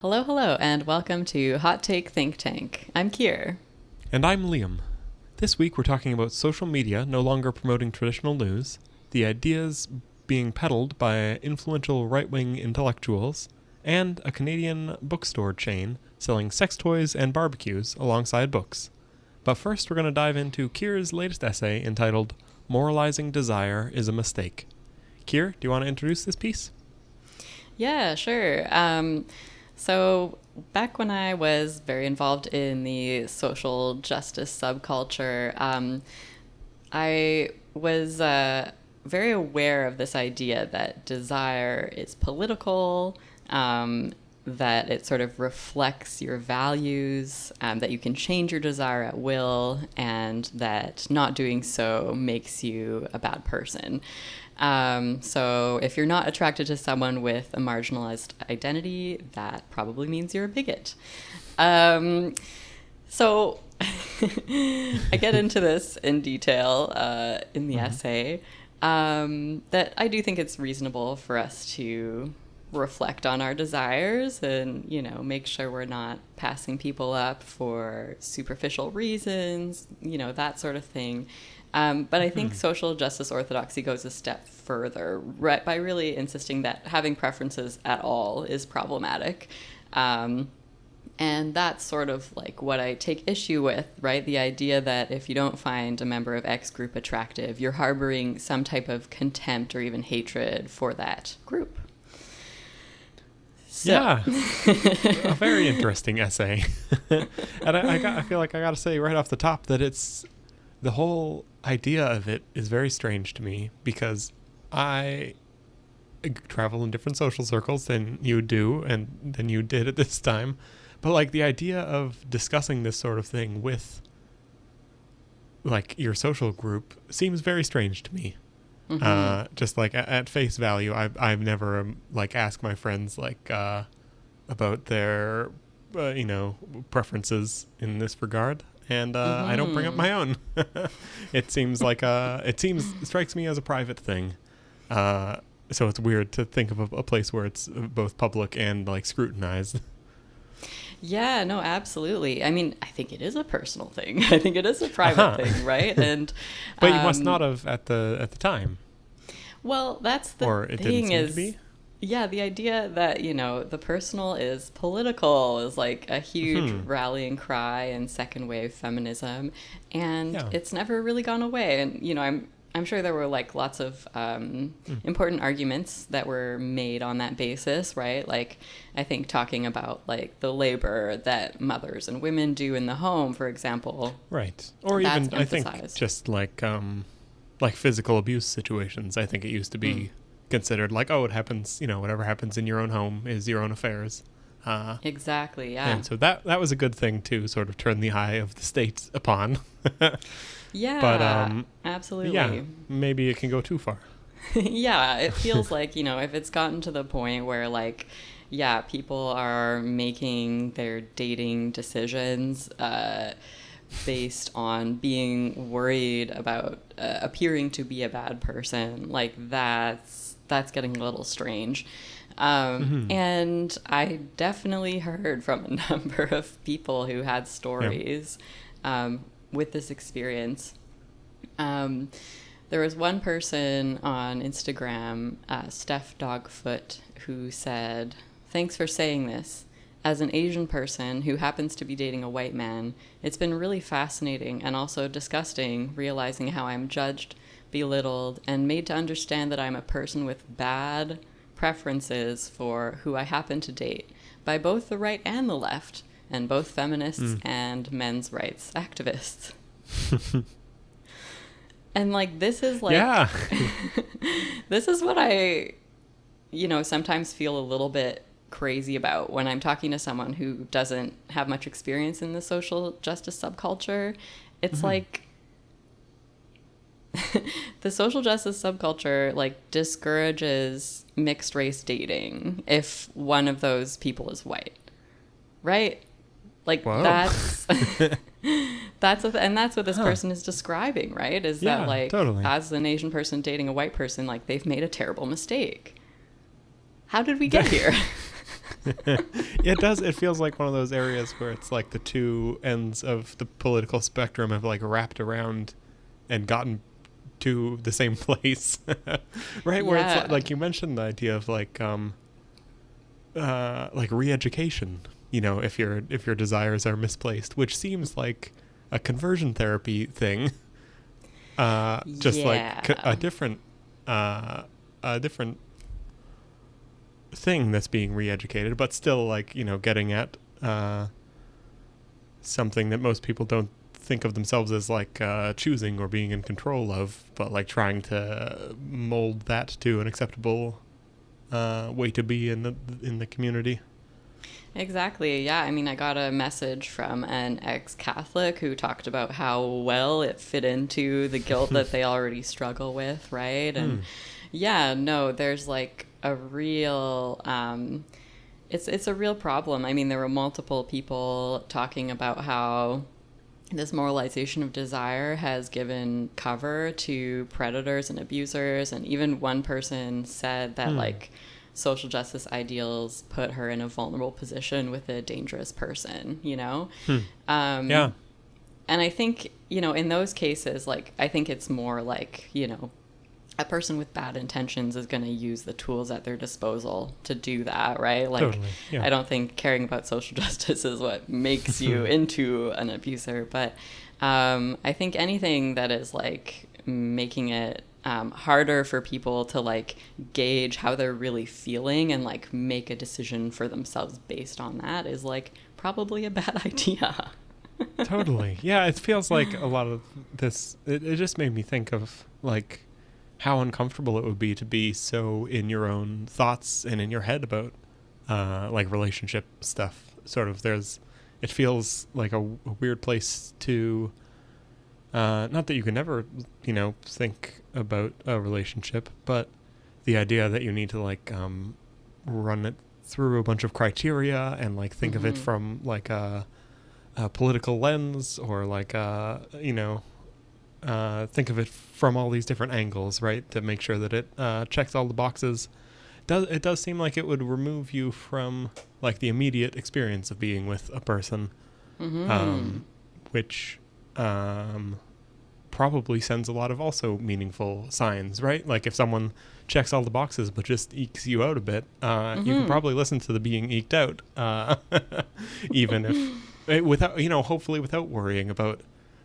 Hello, hello, and welcome to Hot Take Think Tank. I'm Kier. And I'm Liam. This week we're talking about social media no longer promoting traditional news, the ideas being peddled by influential right-wing intellectuals, and a Canadian bookstore chain selling sex toys and barbecues alongside books. But first we're going to dive into Kier's latest essay entitled Moralising Desire is a Mistake. Kier, do you want to introduce this piece? Yeah, sure. So back when I was very involved in the social justice subculture, I was very aware of this idea that desire is political, that it sort of reflects your values, that you can change your desire at will, and that not doing so makes you a bad person. So if you're not attracted to someone with a marginalized identity, that probably means you're a bigot. So I get into this in detail in the essay, that I do think it's reasonable for us to reflect on our desires and, make sure we're not passing people up for superficial reasons, that sort of thing. But I think social justice orthodoxy goes a step further, right, by really insisting that having preferences at all is problematic. And that's sort of like what I take issue with, right? The idea that if you don't find a member of X group attractive, you're harboring some type of contempt or even hatred for that group. So. Yeah, a very interesting essay. And I feel like I got to say right off the top that the whole idea of it is very strange to me because I travel in different social circles than you do and than you did at this time. But like the idea of discussing this sort of thing with like your social group seems very strange to me. Mm-hmm. Just like at face value, I've never like asked my friends like about their preferences in this regard. And I don't bring up my own. It strikes me as a private thing. So it's weird to think of a place where it's both public and like scrutinized. Yeah, no, absolutely. I mean, I think it is a personal thing. I think it is a private thing, right? And but you must not have at the time. Well, that's the or it thing didn't seem to be. Yeah, the idea that, the personal is political is like a huge rallying cry in second wave feminism. And it's never really gone away. And, I'm sure there were like lots of important arguments that were made on that basis, right? Like, I think talking about like the labor that mothers and women do in the home, for example. Right. Or even, I think, just like physical abuse situations. I think it used to be considered like, it happens, whatever happens in your own home is your own affairs. Exactly, yeah. And so that was a good thing to sort of turn the eye of the state upon. Yeah, but, absolutely. Yeah, maybe it can go too far. Yeah, it feels like, if it's gotten to the point where like, people are making their dating decisions based on being worried about appearing to be a bad person, like that's getting a little strange. And I definitely heard from a number of people who had stories with this experience. There was one person on Instagram, Steph Dogfoot, who said, "Thanks for saying this. As an Asian person who happens to be dating a white man, it's been really fascinating and also disgusting realizing how I'm judged, belittled, and made to understand that I'm a person with bad preferences for who I happen to date by both the right and the left, and both feminists and men's rights activists." And like, this is like, this is what I, sometimes feel a little bit crazy about when I'm talking to someone who doesn't have much experience in the social justice subculture. It's like the social justice subculture like discourages mixed race dating if one of those people is white, right? Like, that's and that's what this person is describing, right? Is that like, totally. As an Asian person dating a white person, like they've made a terrible mistake. How did we get here? It does. It feels like one of those areas where it's like the two ends of the political spectrum have like wrapped around and gotten to the same place, right? Where it's like you mentioned the idea of like re-education. You know, if your desires are misplaced, which seems like a conversion therapy thing, just like a different thing that's being re-educated, but still like, you know, getting at something that most people don't think of themselves as like choosing or being in control of, but like trying to mold that to an acceptable way to be in the community. Exactly. Yeah. I mean, I got a message from an ex-Catholic who talked about how well it fit into the guilt that they already struggle with, right? And yeah, no, there's like a real it's a real problem. I mean, there were multiple people talking about how this moralization of desire has given cover to predators and abusers, and even one person said that like social justice ideals put her in a vulnerable position with a dangerous person, you know? Yeah. And I think, you know, in those cases, like, I think it's more like, you know, a person with bad intentions is going to use the tools at their disposal to do that, right? Like, Totally, yeah. I don't think caring about social justice is what makes you into an abuser. But I think anything that is like making it harder for people to like gauge how they're really feeling and like make a decision for themselves based on that is like probably a bad idea. Totally. Yeah, it feels like a lot of this, it just made me think of like how uncomfortable it would be to be so in your own thoughts and in your head about like relationship stuff. Sort of it feels like a weird place to not that you can never, you know, think about a relationship, but the idea that you need to like run it through a bunch of criteria and like think of it from like a political lens, or like you know, think of it from all these different angles, right, to make sure that it checks all the boxes. It does seem like it would remove you from like the immediate experience of being with a person, which probably sends a lot of also meaningful signs, right? Like if someone checks all the boxes but just ekes you out a bit, you can probably listen to the being eked out, even if without, you know, hopefully without worrying about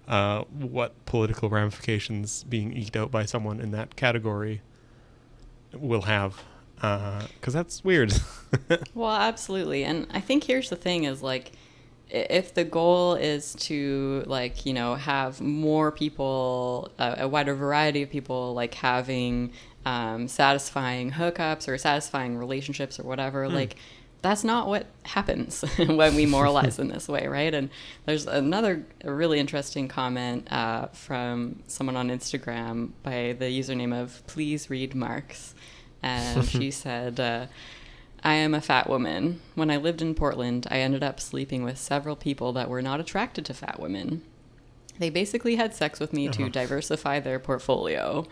what political ramifications being eked out by someone in that category will have, because that's weird. Well, absolutely. And I think here's the thing is like, if the goal is to like, you know, have more people, a wider variety of people like having satisfying hookups or satisfying relationships or whatever, like that's not what happens when we moralize in this way, right? And there's a really interesting comment from someone on Instagram by the username of Please Read Marks. And she said, I am a fat woman. When I lived in Portland, I ended up sleeping with several people that were not attracted to fat women. They basically had sex with me to diversify their portfolio,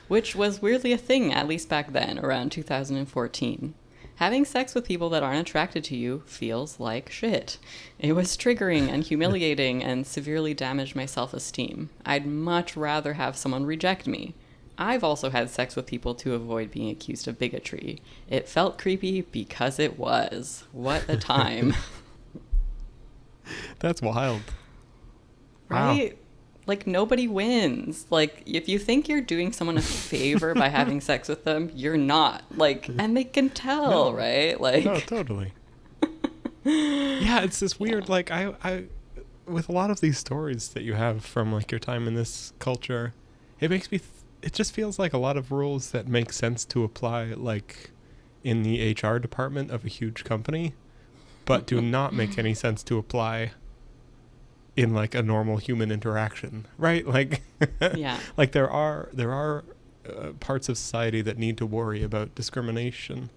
which was weirdly a thing, at least back then, around 2014. Having sex with people that aren't attracted to you feels like shit. It was triggering and humiliating and severely damaged my self-esteem. I'd much rather have someone reject me. I've also had sex with people to avoid being accused of bigotry. It felt creepy because it was. What a time. That's wild. Right? Wow. Like, nobody wins. Like, if you think you're doing someone a favor by having sex with them, you're not. Like, and they can tell, right? Like, no, totally. Yeah, it's this weird, like, I with a lot of these stories that you have from, like, your time in this culture, it makes me it just feels like a lot of rules that make sense to apply, like, in the HR department of a huge company, but do not make any sense to apply in, like, a normal human interaction, right? Like, yeah. like there are parts of society that need to worry about discrimination,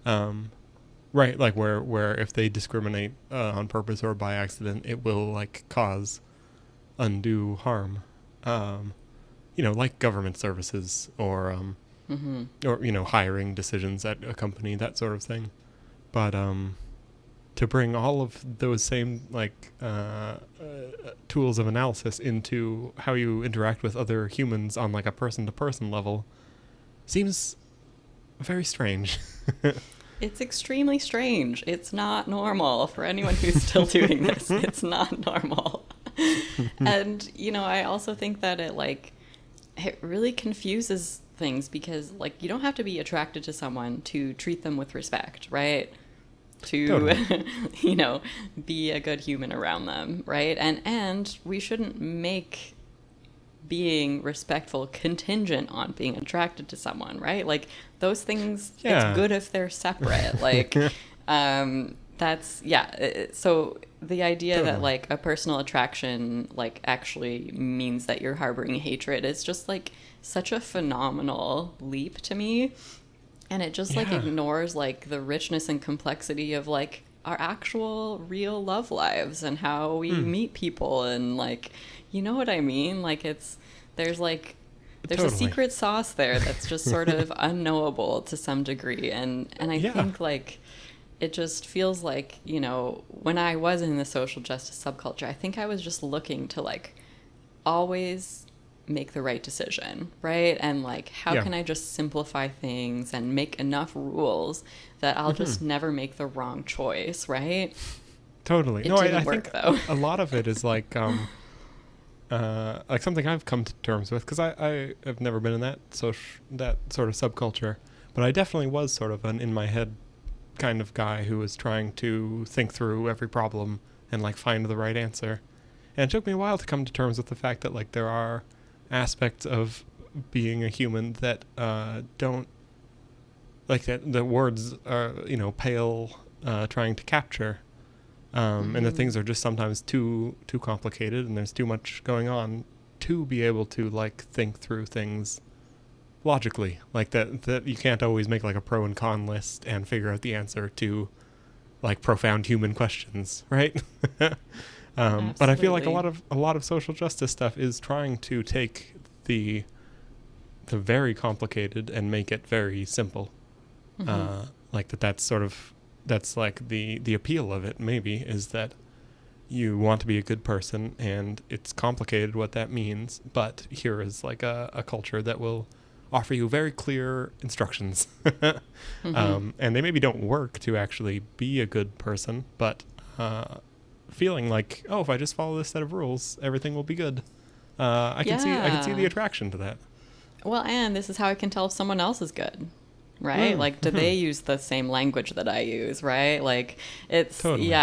right? Like where if they discriminate on purpose or by accident, it will like cause undue harm. You know, like government services or you know, hiring decisions at a company, that sort of thing. But to bring all of those same tools of analysis into how you interact with other humans on like a person-to-person level seems very strange. It's extremely strange. It's not normal for anyone who's still doing this. It's not normal. And, I also think that it really confuses things because, you don't have to be attracted to someone to treat them with respect, right? To, Totally. be a good human around them, right? And we shouldn't make being respectful contingent on being attracted to someone, right? Those things, Yeah. it's good if they're separate. So the idea Totally. that a personal attraction actually means that you're harboring hatred is just such a phenomenal leap to me. And it just ignores the richness and complexity of our actual real love lives and how we meet people and you know what I mean? There's Totally. a secret sauce there that's just sort of unknowable to some degree. And I think it just feels when I was in the social justice subculture, I think I was just looking to always make the right decision, right? And how can I just simplify things and make enough rules that I'll just never make the wrong choice, right? Totally. It didn't work, think though. a lot of it is something I've come to terms with because I have never been in that sort of subculture, but I definitely was sort of an in my head kind of guy who was trying to think through every problem and find the right answer. And it took me a while to come to terms with the fact that there are aspects of being a human that don't that the words are pale trying to capture. And the things are just sometimes too complicated, and there's too much going on to be able to think through things logically. That you can't always make a pro and con list and figure out the answer to profound human questions, right? But I feel like a lot of social justice stuff is trying to take the very complicated and make it very simple. That's the appeal of it, maybe, is that you want to be a good person and it's complicated what that means, but here is a culture that will offer you very clear instructions. And they maybe don't work to actually be a good person, but feeling if I just follow this set of rules, everything will be good. I can see the attraction to that. Well, and this is how I can tell if someone else is good. Right? Do they use the same language that I use, right? It's, totally.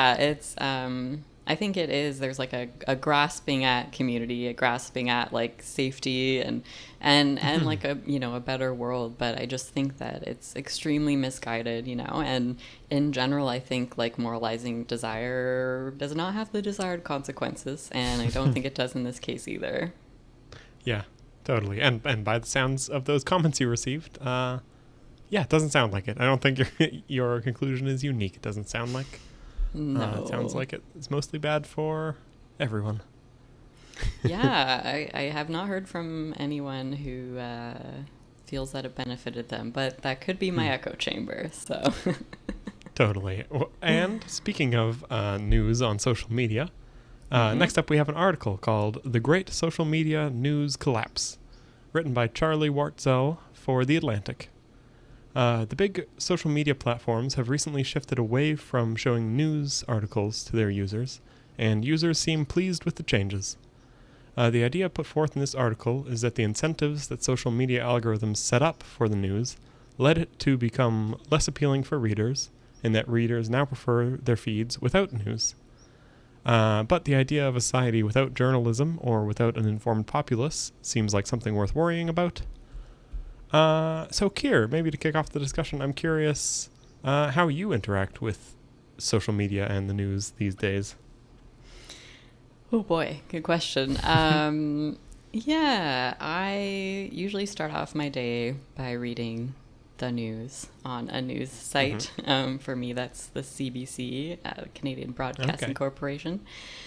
I think it is, there's a grasping at community, a grasping at safety and a better world. But I just think that it's extremely misguided, and in general, I think moralizing desire does not have the desired consequences. And I don't think it does in this case either. Yeah, totally. And by the sounds of those comments you received, it doesn't sound like it. I don't think your conclusion is unique. It doesn't sound like. No. It sounds like it's mostly bad for everyone. Yeah, I have not heard from anyone who feels that it benefited them, but that could be my echo chamber, so. Totally. And speaking of news on social media, next up we have an article called The Great Social Media News Collapse, written by Charlie Wartzel for The Atlantic. The big social media platforms have recently shifted away from showing news articles to their users, and users seem pleased with the changes. The idea put forth in this article is that the incentives that social media algorithms set up for the news led it to become less appealing for readers, and that readers now prefer their feeds without news. But the idea of a society without journalism or without an informed populace seems like something worth worrying about. So Kier, maybe to kick off the discussion, I'm curious how you interact with social media and the news these days. Oh boy, good question. Yeah, I usually start off my day by reading the news on a news site. For me, that's the CBC, Canadian Broadcasting Corporation.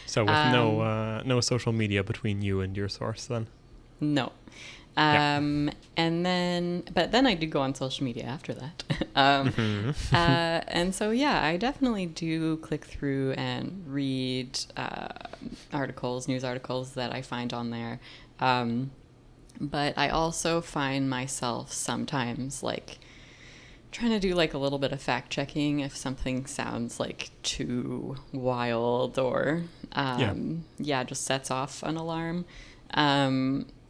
So with no social media between you and your source, then? No. But then I do go on social media after that. And so, yeah, I definitely do click through and read news articles that I find on there. But I also find myself sometimes like trying to do like a little bit of fact checking if something sounds like too wild or just sets off an alarm.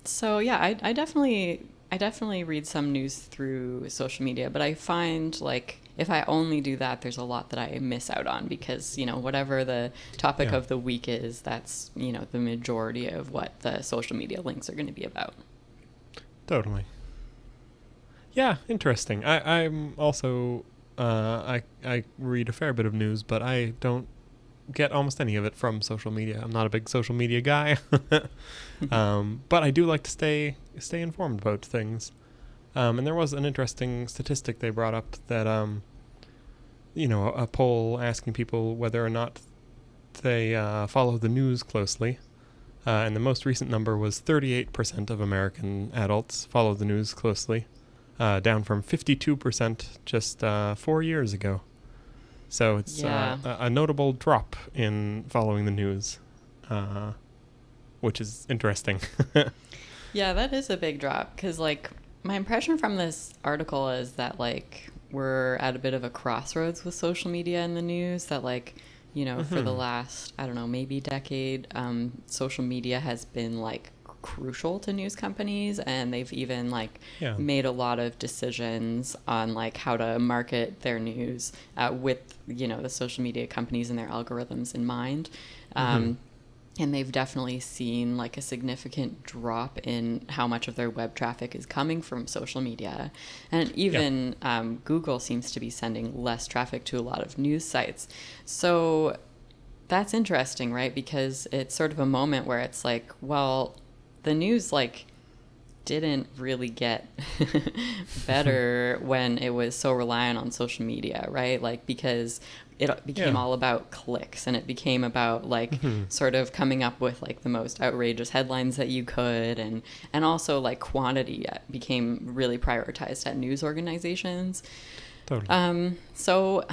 So yeah, I definitely read some news through social media, but I find like if I only do that, there's a lot that I miss out on because, whatever the topic of the week is, that's, the majority of what the social media links are going to be about. Totally. Yeah, interesting. I'm also, I read a fair bit of news, but I don't get almost any of it from social media. I'm not a big social media guy. But I do like to stay informed about things. And there was an interesting statistic they brought up that, a poll asking people whether or not they follow the news closely. And the most recent number was 38% of American adults follow the news closely, down from 52% just 4 years ago. So it's a notable drop in following the news, which is interesting. Yeah, that is a big drop because, like, my impression from this article is that, like, we're at a bit of a crossroads with social media and the news that, like, for the last, I don't know, maybe decade, social media has been, like, crucial to news companies, and they've even made a lot of decisions on like how to market their news with the social media companies and their algorithms in mind. And they've definitely seen like a significant drop in how much of their web traffic is coming from social media. And even Google seems to be sending less traffic to a lot of news sites. So that's interesting, right? Because it's sort of a moment where it's like, well, the news like didn't really get better when it was so reliant on social media, right? Like, because it became all about clicks, and it became about like sort of coming up with like the most outrageous headlines that you could, and also like quantity became really prioritized at news organizations. Totally. So,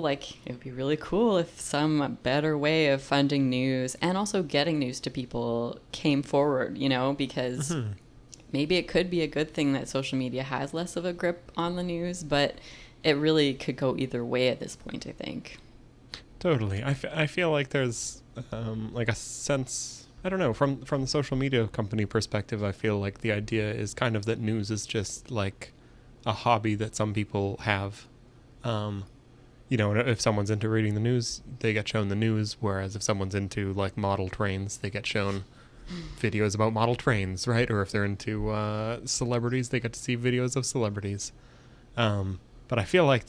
like, it would be really cool if some better way of funding news and also getting news to people came forward, because maybe it could be a good thing that social media has less of a grip on the news, but it really could go either way at this point, I think. Totally. I feel like there's like a sense, I don't know, from the social media company perspective, I feel like the idea is kind of that news is just like a hobby that some people have. If someone's into reading the news, they get shown the news, whereas if someone's into like model trains, they get shown videos about model trains, right? Or if they're into celebrities, they get to see videos of celebrities. But I feel like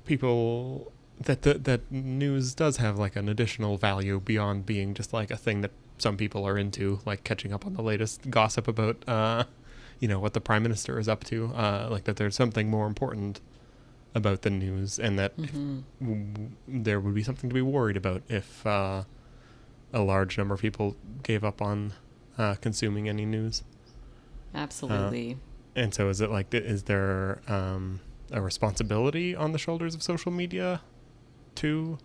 people that news does have like an additional value beyond being just like a thing that some people are into, like catching up on the latest gossip about what the prime minister is up to, like that there's something more important about the news, and that there would be something to be worried about if a large number of people gave up on consuming any news. Absolutely. And so is there a responsibility on the shoulders of social media to...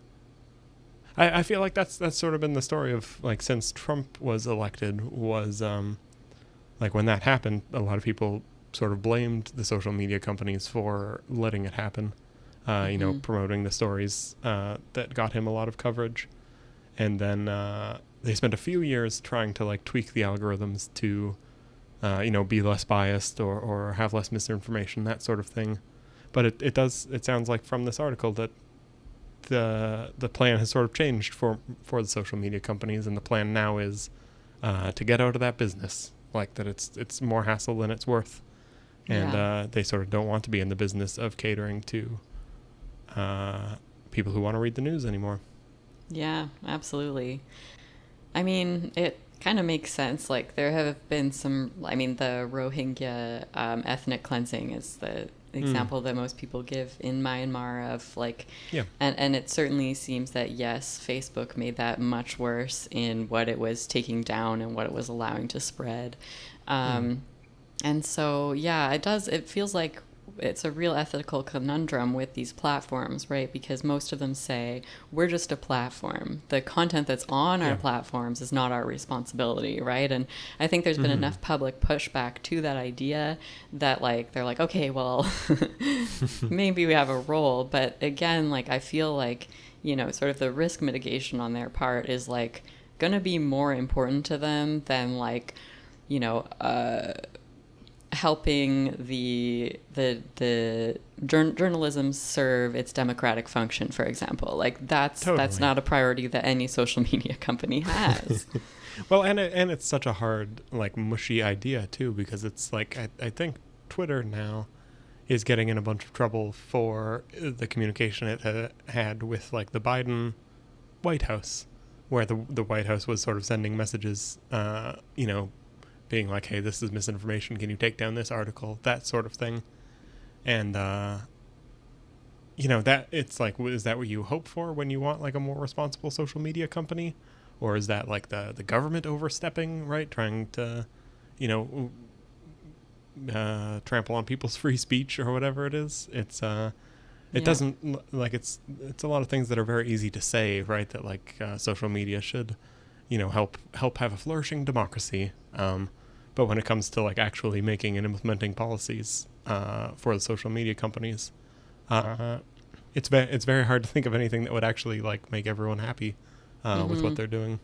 I feel like that's sort of been the story of, like, since Trump was elected, was like when that happened, a lot of people sort of blamed the social media companies for letting it happen, promoting the stories that got him a lot of coverage. And then they spent a few years trying to like tweak the algorithms to be less biased or have less misinformation, that sort of thing. But it sounds like from this article that the plan has sort of changed for the social media companies, and the plan now is to get out of that business, like that it's more hassle than it's worth, and they sort of don't want to be in the business of catering to people who want to read the news anymore. Yeah, absolutely. I mean, it kind of makes sense. Like, there have been some, the Rohingya ethnic cleansing is the example that most people give in Myanmar of like, Yeah. and it certainly seems that yes, Facebook made that much worse in what it was taking down and what it was allowing to spread. And so, yeah, it feels like it's a real ethical conundrum with these platforms, right? Because most of them say, we're just a platform. The content that's on our platforms is not our responsibility, right? And I think there's been enough public pushback to that idea that, like, they're like, okay, well, maybe we have a role. But again, like, I feel like, you know, sort of the risk mitigation on their part is, like, going to be more important to them than, like, you know, helping the journalism serve its democratic function, for example. Like that's not a priority that any social media company has. Well, and it's such a hard, like, mushy idea too, because it's like I think Twitter now is getting in a bunch of trouble for the communication it had with, like, the Biden White House, where the White House was sort of sending messages, you know, being like, hey, this is misinformation, can you take down this article, that sort of thing. And you know, that it's like, is that what you hope for when you want, like, a more responsible social media company? Or is that, like, the government overstepping, right, trying to, you know, trample on people's free speech or whatever it is? It's doesn't, like, it's a lot of things that are very easy to say, right, that, like, social media should, you know, help have a flourishing democracy. But when it comes to, like, actually making and implementing policies for the social media companies, it's very hard to think of anything that would actually, like, make everyone happy with what they're doing.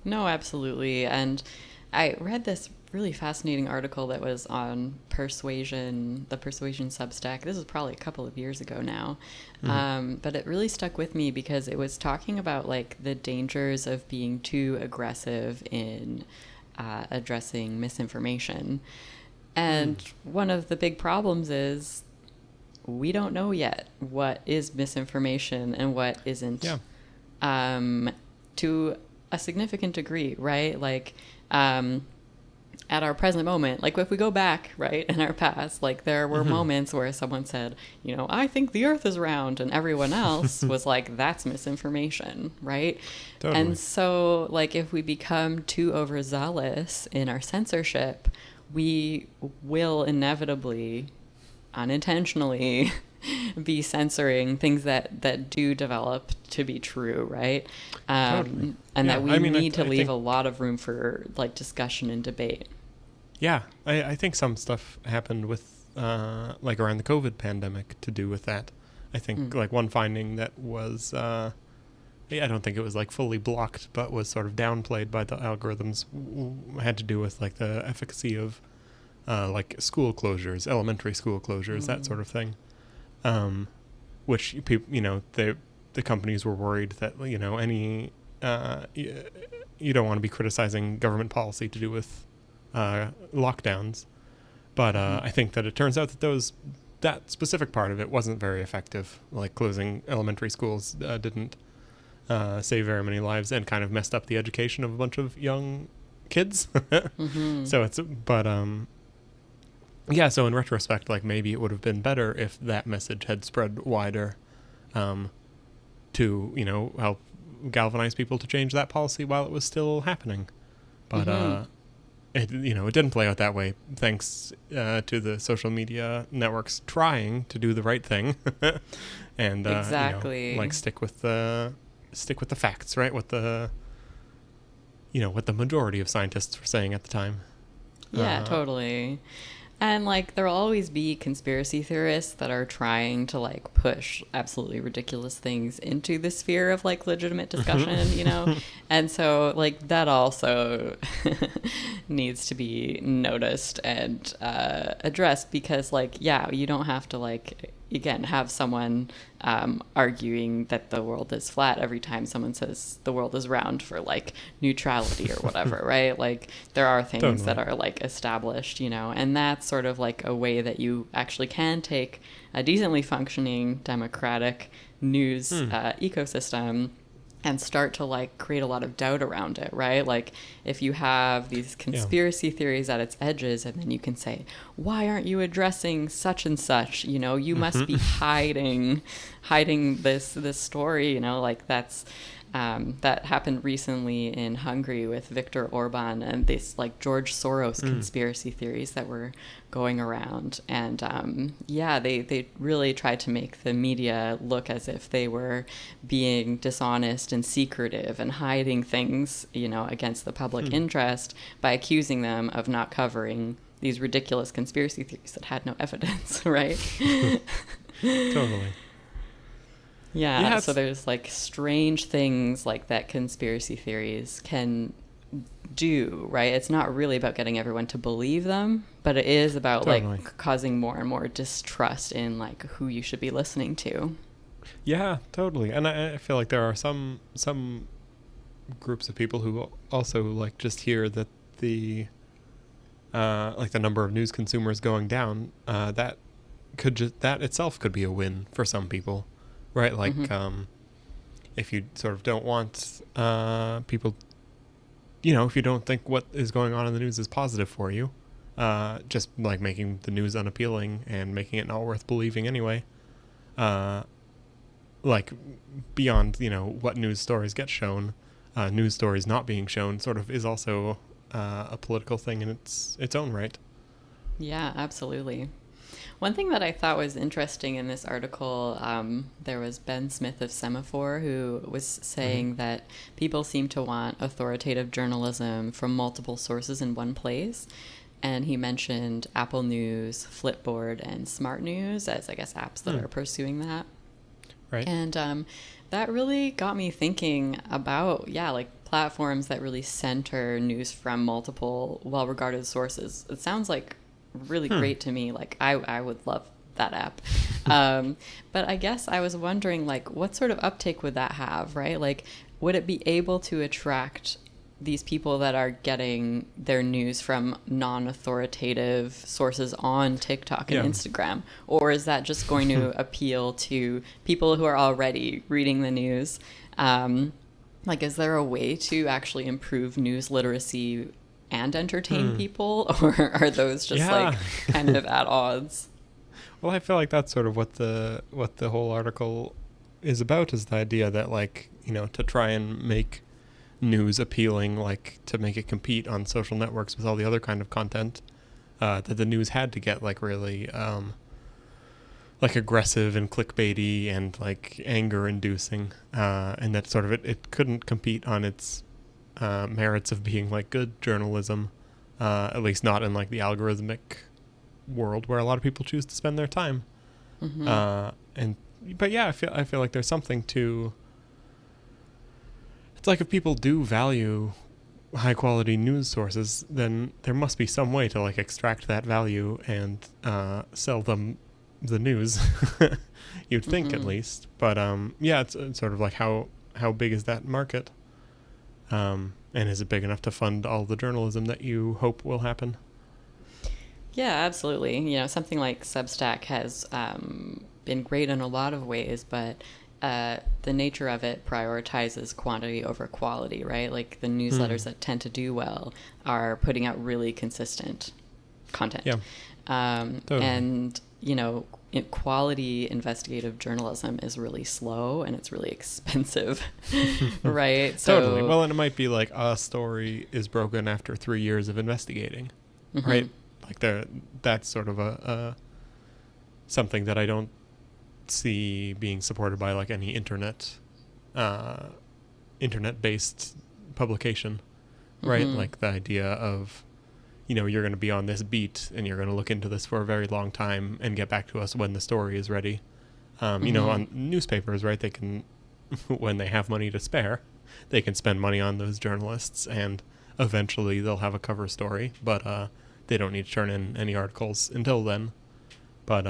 No, absolutely. And I read this really fascinating article that was on Persuasion, the Persuasion Substack. This was probably a couple of years ago now. But it really stuck with me because it was talking about, like, the dangers of being too aggressive in addressing misinformation. And one of the big problems is we don't know yet what is misinformation and what isn't. To a significant degree, right? Like, at our present moment, like, if we go back, right, in our past, like, there were moments where someone said, you know, I think the earth is round, and everyone else was like, that's misinformation, right? Totally. And so, like, if we become too overzealous in our censorship, we will inevitably, unintentionally, be censoring things that do develop to be true, right? And that we need to leave a lot of room for, like, discussion and debate. Yeah, I think some stuff happened with, like, around the COVID pandemic to do with that. I think, like, one finding that was, I don't think it was, like, fully blocked, but was sort of downplayed by the algorithms, had to do with, like, the efficacy of, like, school closures, elementary school closures, that sort of thing. Which people, you know, the companies were worried that, you know, any you don't want to be criticizing government policy to do with lockdowns, but I think that it turns out that that specific part of it wasn't very effective. Like, closing elementary schools didn't save very many lives and kind of messed up the education of a bunch of young kids. So yeah, so in retrospect, like, maybe it would have been better if that message had spread wider, to, you know, help galvanize people to change that policy while it was still happening. But it didn't play out that way, thanks to the social media networks trying to do the right thing, and exactly, you know, like, stick with the facts, right? What the majority of scientists were saying at the time. Yeah, totally. And, like, there'll always be conspiracy theorists that are trying to, like, push absolutely ridiculous things into the sphere of, like, legitimate discussion, you know? And so, like, that also needs to be noticed and addressed because, like, yeah, you don't have to, like, again, have someone arguing that the world is flat every time someone says the world is round for, like, neutrality or whatever, right? Like, there are things that are, like, established, you know, and that's sort of like a way that you actually can take a decently functioning democratic news ecosystem and start to like create a lot of doubt around it, right? Like if you have these conspiracy theories at its edges, and then you can say, why aren't you addressing such and such? You know, you must be hiding this story, you know, like that's that happened recently in Hungary with Viktor Orban and this like George Soros conspiracy theories that were going around. And they really tried to make the media look as if they were being dishonest and secretive and hiding things, you know, against the public interest by accusing them of not covering these ridiculous conspiracy theories that had no evidence, right? Totally. Yeah, so there's like strange things like that conspiracy theories can do, right? It's not really about getting everyone to believe them, but it is about like causing more and more distrust in like who you should be listening to. Yeah, totally. And I feel like there are some groups of people who also like just hear that the like the number of news consumers going down, that itself could be a win for some people. Right, like if you sort of don't want people, you know, if you don't think what is going on in the news is positive for you, just like making the news unappealing and making it not worth believing anyway, like beyond, you know, what news stories get shown, news stories not being shown sort of is also a political thing in its own right. Yeah, absolutely. One thing that I thought was interesting in this article, there was Ben Smith of Semaphore who was saying that people seem to want authoritative journalism from multiple sources in one place. And he mentioned Apple News, Flipboard, and Smart News as, I guess, apps that are pursuing that. Right. And that really got me thinking about, like platforms that really center news from multiple well-regarded sources. It sounds like really great to me. Like I would love that app. But I guess I was wondering, like, what sort of uptake would that have, right? Like, would it be able to attract these people that are getting their news from non-authoritative sources on TikTok and Instagram? Or is that just going to appeal to people who are already reading the news? Like, is there a way to actually improve news literacy and entertain people, or are those just like kind of at odds? Well, I feel like that's sort of what the whole article is about, is the idea that, like, you know, to try and make news appealing, like to make it compete on social networks with all the other kind of content, that the news had to get like really like aggressive and clickbaity and like anger inducing, and that sort of it couldn't compete on its merits of being like good journalism, at least not in like the algorithmic world where a lot of people choose to spend their time. But yeah, I feel like there's something to, it's like if people do value high quality news sources, then there must be some way to like extract that value and sell them the news. You'd think, at least. But it's sort of like how big is that market? And is it big enough to fund all the journalism that you hope will happen? Yeah, absolutely. You know, something like Substack has been great in a lot of ways, but the nature of it prioritizes quantity over quality, right? Like the newsletters that tend to do well are putting out really consistent content. Yeah. Totally. And, you know, quality investigative journalism is really slow and it's really expensive, right? So, totally. Well, and it might be like a story is broken after 3 years of investigating, right? Like that's sort of a something that I don't see being supported by like any internet-based publication, right? Like the idea of, you know, you're going to be on this beat and you're going to look into this for a very long time and get back to us when the story is ready. You know, on newspapers, right, they can, when they have money to spare, they can spend money on those journalists and eventually they'll have a cover story, but they don't need to turn in any articles until then. But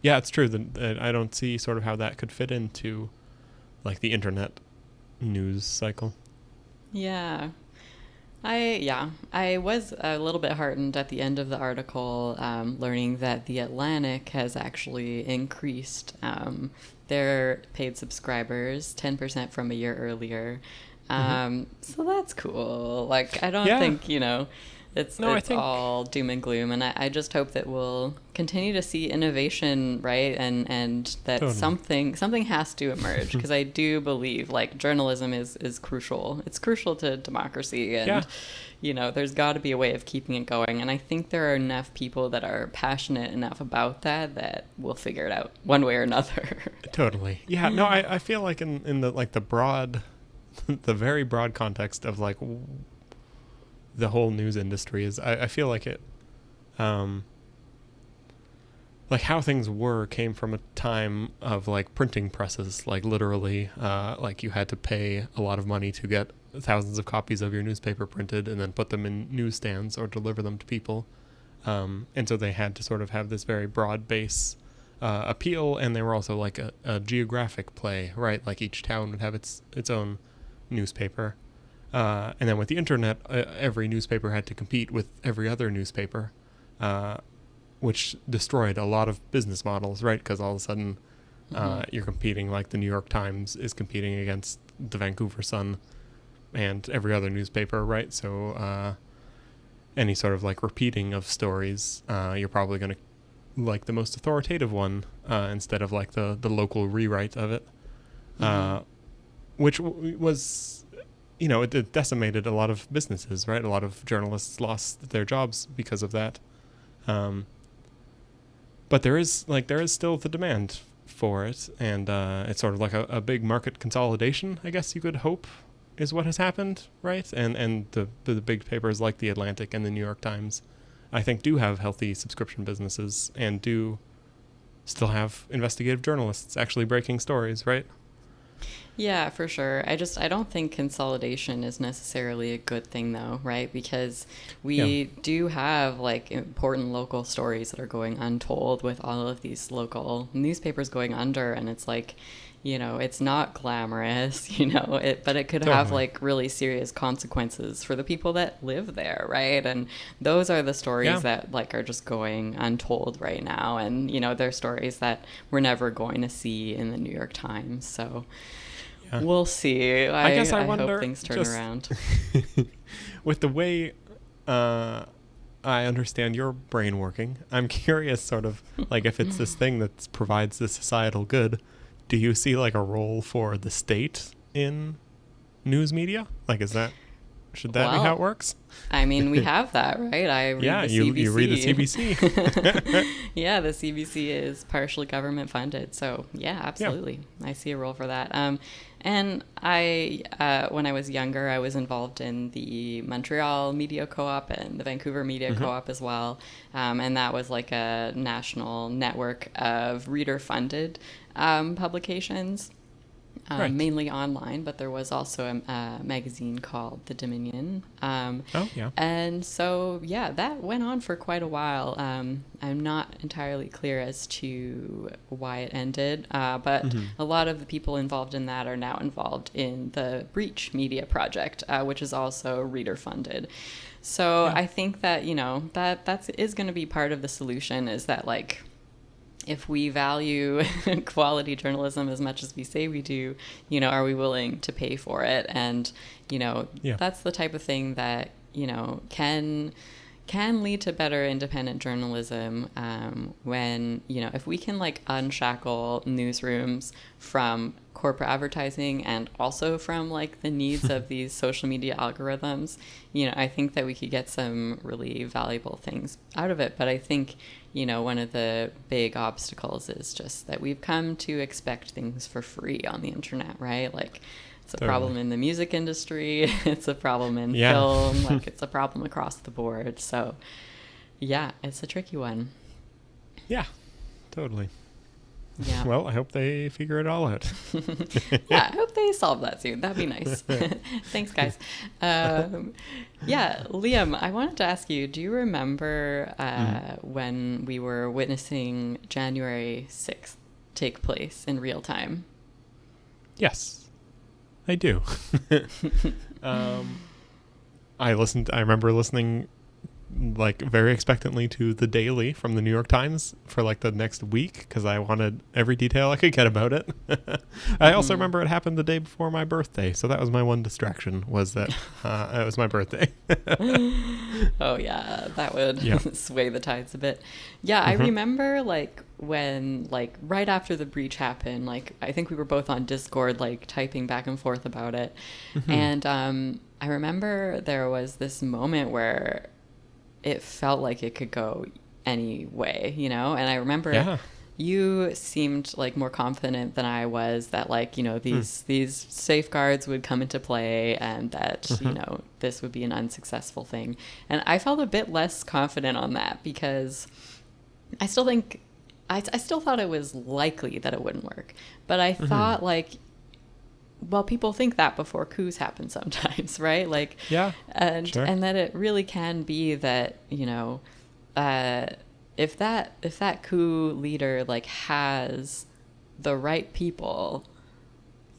yeah, it's true that I don't see sort of how that could fit into like the internet news cycle. Yeah. I was a little bit heartened at the end of the article, learning that The Atlantic has actually increased their paid subscribers 10% from a year earlier. So that's cool. Like, I don't think, it's all doom and gloom. And I just hope that we'll continue to see innovation, right? And that Totally. something has to emerge, because I do believe, like, journalism is crucial. It's crucial to democracy, and, there's got to be a way of keeping it going. And I think there are enough people that are passionate enough about that will figure it out one way or another. Totally. Yeah. No, I feel like in the like the broad, the very broad context of like the whole news industry is, I feel like it, like how things were came from a time of like printing presses, like literally, like you had to pay a lot of money to get thousands of copies of your newspaper printed and then put them in newsstands or deliver them to people. And so they had to sort of have this very broad base appeal, and they were also like a geographic play, right? Like each town would have its own newspaper. And then with the internet, every newspaper had to compete with every other newspaper, which destroyed a lot of business models, right? Because all of a sudden you're competing, like the New York Times is competing against the Vancouver Sun and every other newspaper, right? So any sort of like repeating of stories, you're probably going to like the most authoritative one instead of like the local rewrite of it, which was... it decimated a lot of businesses, right? A lot of journalists lost their jobs because of that. But there is still the demand for it, and it's sort of like a big market consolidation, I guess you could hope, is what has happened, right? And the big papers like The Atlantic and the New York Times, I think, do have healthy subscription businesses and do still have investigative journalists actually breaking stories, right? Yeah, for sure. I don't think consolidation is necessarily a good thing, though, right? Because we do have like important local stories that are going untold with all of these local newspapers going under, and it's like, it's not glamorous, but it could have like really serious consequences for the people that live there, right? And those are the stories that like are just going untold right now, and they're stories that we're never going to see in the New York Times. So we'll see. I guess I hope wonder, things turn around. With the way I understand your brain working, I'm curious sort of like if it's this thing that provides the societal good, do you see like a role for the state in news media? Like, should that be how it works? I mean, we have that, right? I read the CBC. You read the CBC. Yeah, the CBC is partially government funded. So, yeah, absolutely. Yeah. I see a role for that. And when I was younger, I was involved in the Montreal Media Co-op and the Vancouver Media Co-op as well. And that was like a national network of reader-funded publications. Mainly online, but there was also a magazine called The Dominion. And so, that went on for quite a while. I'm not entirely clear as to why it ended, but a lot of the people involved in that are now involved in the Breach Media Project, which is also reader-funded. So I think that, that is going to be part of the solution, is that, like, if we value quality journalism as much as we say we do, are we willing to pay for it? And, that's the type of thing that, can lead to better independent journalism when, if we can like unshackle newsrooms from corporate advertising and also from like the needs of these social media algorithms, I think that we could get some really valuable things out of it. But I think, one of the big obstacles is just that we've come to expect things for free on the internet, right? Like, it's a problem in the music industry, it's a problem in film, like it's a problem across the board. So, it's a tricky one. Yeah, totally. Yeah. Well, I hope they figure it all out. I hope they solve that soon. That'd be nice. Thanks, guys. Liam, I wanted to ask you, do you remember when we were witnessing January 6th take place in real time? Yes, I do. I remember listening like very expectantly to the Daily from the New York Times for like the next week because I wanted every detail I could get about it. I also remember it happened the day before my birthday, so that was my one distraction, was that it was my birthday. Oh yeah, that would Yeah. sway the tides a bit. Yeah, I remember like when like right after the breach happened, like I think we were both on Discord like typing back and forth about it. And I remember there was this moment where it felt like it could go any way, you know? And I remember Yeah. you seemed like more confident than I was that like, you know, these safeguards would come into play and that, you know, this would be an unsuccessful thing. And I felt a bit less confident on that because I still think I still thought it was likely that it wouldn't work. But I thought like, well, people think that before coups happen sometimes, right? Like, Yeah, and sure. and that it really can be that, you know, if that coup leader like has the right people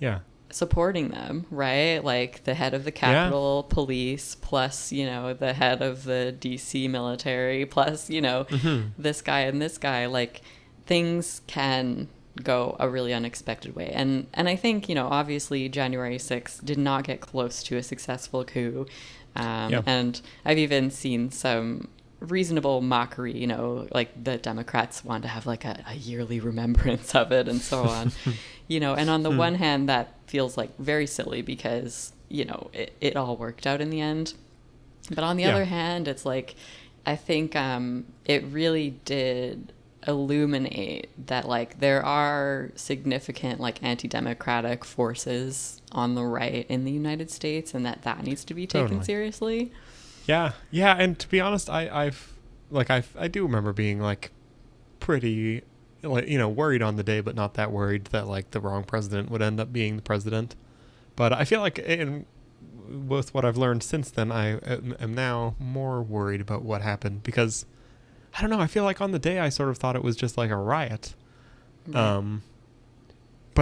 Yeah. supporting them, right? Like the head of the Capitol Police, plus, you know, the head of the DC military, plus, you know, this guy and this guy, like things can go a really unexpected way. And I think, you know, obviously January 6th did not get close to a successful coup. And I've even seen some reasonable mockery, you know, like the Democrats want to have like a yearly remembrance of it and so on, you know, and on the one hand, that feels like very silly because, you know, it all worked out in the end. But on the other hand, it's like, I think it really did illuminate that like there are significant like anti-democratic forces on the right in the United States and that needs to be taken seriously. Yeah, and to be honest, I do remember being like pretty, like, you know, worried on the day, but not that worried that like the wrong president would end up being the president. But I feel like with what I've learned since then, I am now more worried about what happened because I don't know. I feel like on the day I sort of thought it was just like a riot, but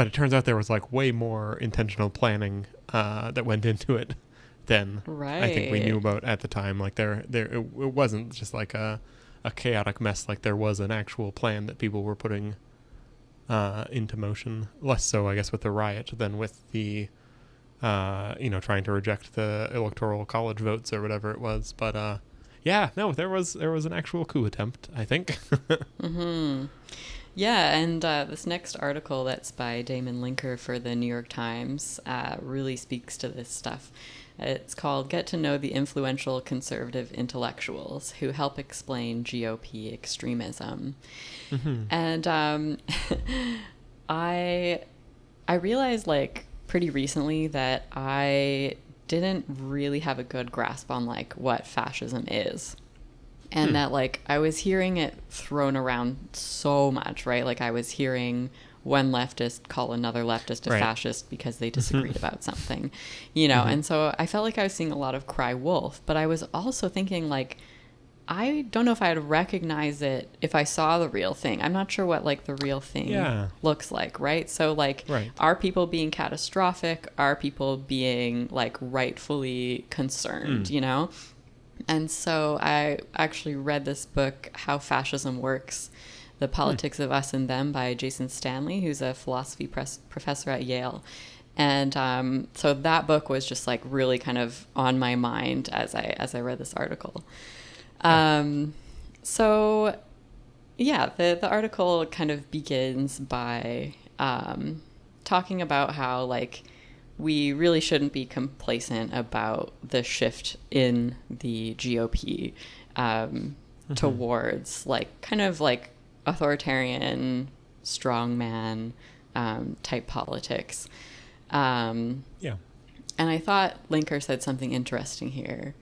it turns out there was like way more intentional planning that went into it than I think we knew about at the time. Like it wasn't just like a chaotic mess. Like there was an actual plan that people were putting into motion. Less so, I guess, with the riot than with the you know, trying to reject the electoral college votes or whatever it was. But yeah, no, there was an actual coup attempt, I think. Yeah, and this next article that's by Damon Linker for the New York Times really speaks to this stuff. It's called Get to Know the Influential Conservative Intellectuals Who Help Explain GOP Extremism. And I realized like pretty recently that I didn't really have a good grasp on like what fascism is. And that like I was hearing it thrown around so much, right? Like I was hearing one leftist call another leftist a fascist because they disagreed about something, you know? And so I felt like I was seeing a lot of cry wolf, but I was also thinking like, I don't know if I'd recognize it if I saw the real thing. I'm not sure what like the real thing looks like, right? So like, are people being catastrophic? Are people being like rightfully concerned, you know? And so I actually read this book, How Fascism Works, The Politics of Us and Them by Jason Stanley, who's a philosophy professor at Yale. And so that book was just like really kind of on my mind as I read this article. So yeah, the article kind of begins by talking about how like we really shouldn't be complacent about the shift in the GOP towards like kind of like authoritarian strongman type politics. And I thought Linker said something interesting here.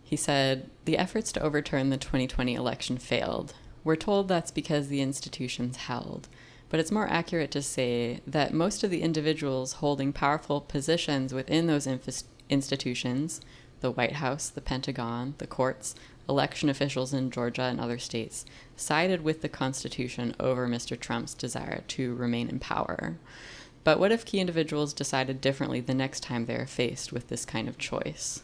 He said, the efforts to overturn the 2020 election failed. We're told that's because the institutions held. But it's more accurate to say that most of the individuals holding powerful positions within those institutions, the White House, the Pentagon, the courts, election officials in Georgia and other states, sided with the Constitution over Mr. Trump's desire to remain in power. But what if key individuals decided differently the next time they are faced with this kind of choice?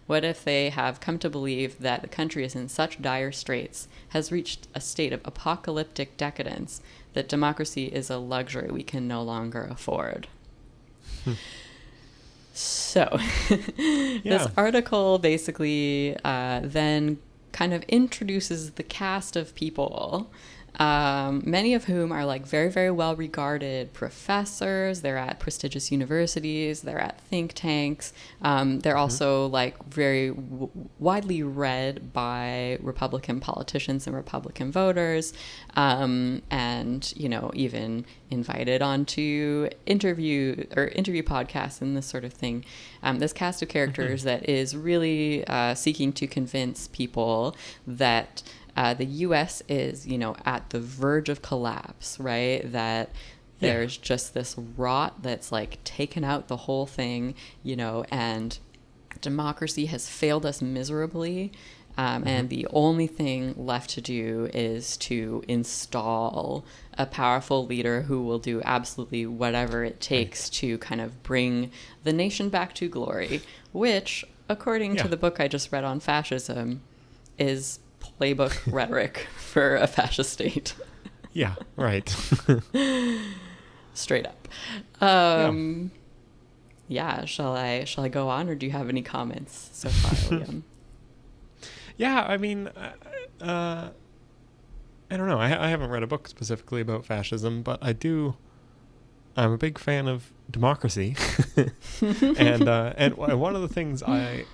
What if they have come to believe that the country is in such dire straits, has reached a state of apocalyptic decadence, that democracy is a luxury we can no longer afford? So this article basically then kind of introduces the cast of people, many of whom are like very, very well regarded professors. They're at prestigious universities. They're at think tanks. They're also like very widely read by Republican politicians and Republican voters, and, you know, even invited onto interview podcasts and this sort of thing. This cast of characters that is really seeking to convince people that the U.S. is, you know, at the verge of collapse, right? That there's just this rot that's like taken out the whole thing, you know, and democracy has failed us miserably. And the only thing left to do is to install a powerful leader who will do absolutely whatever it takes to kind of bring the nation back to glory, which, according to the book I just read on fascism, is playbook rhetoric for a fascist state. Yeah, right. Straight up. Shall I go on, or do you have any comments so far, Liam? Yeah, I mean, I don't know. I haven't read a book specifically about fascism, but I'm a big fan of democracy. and one of the things I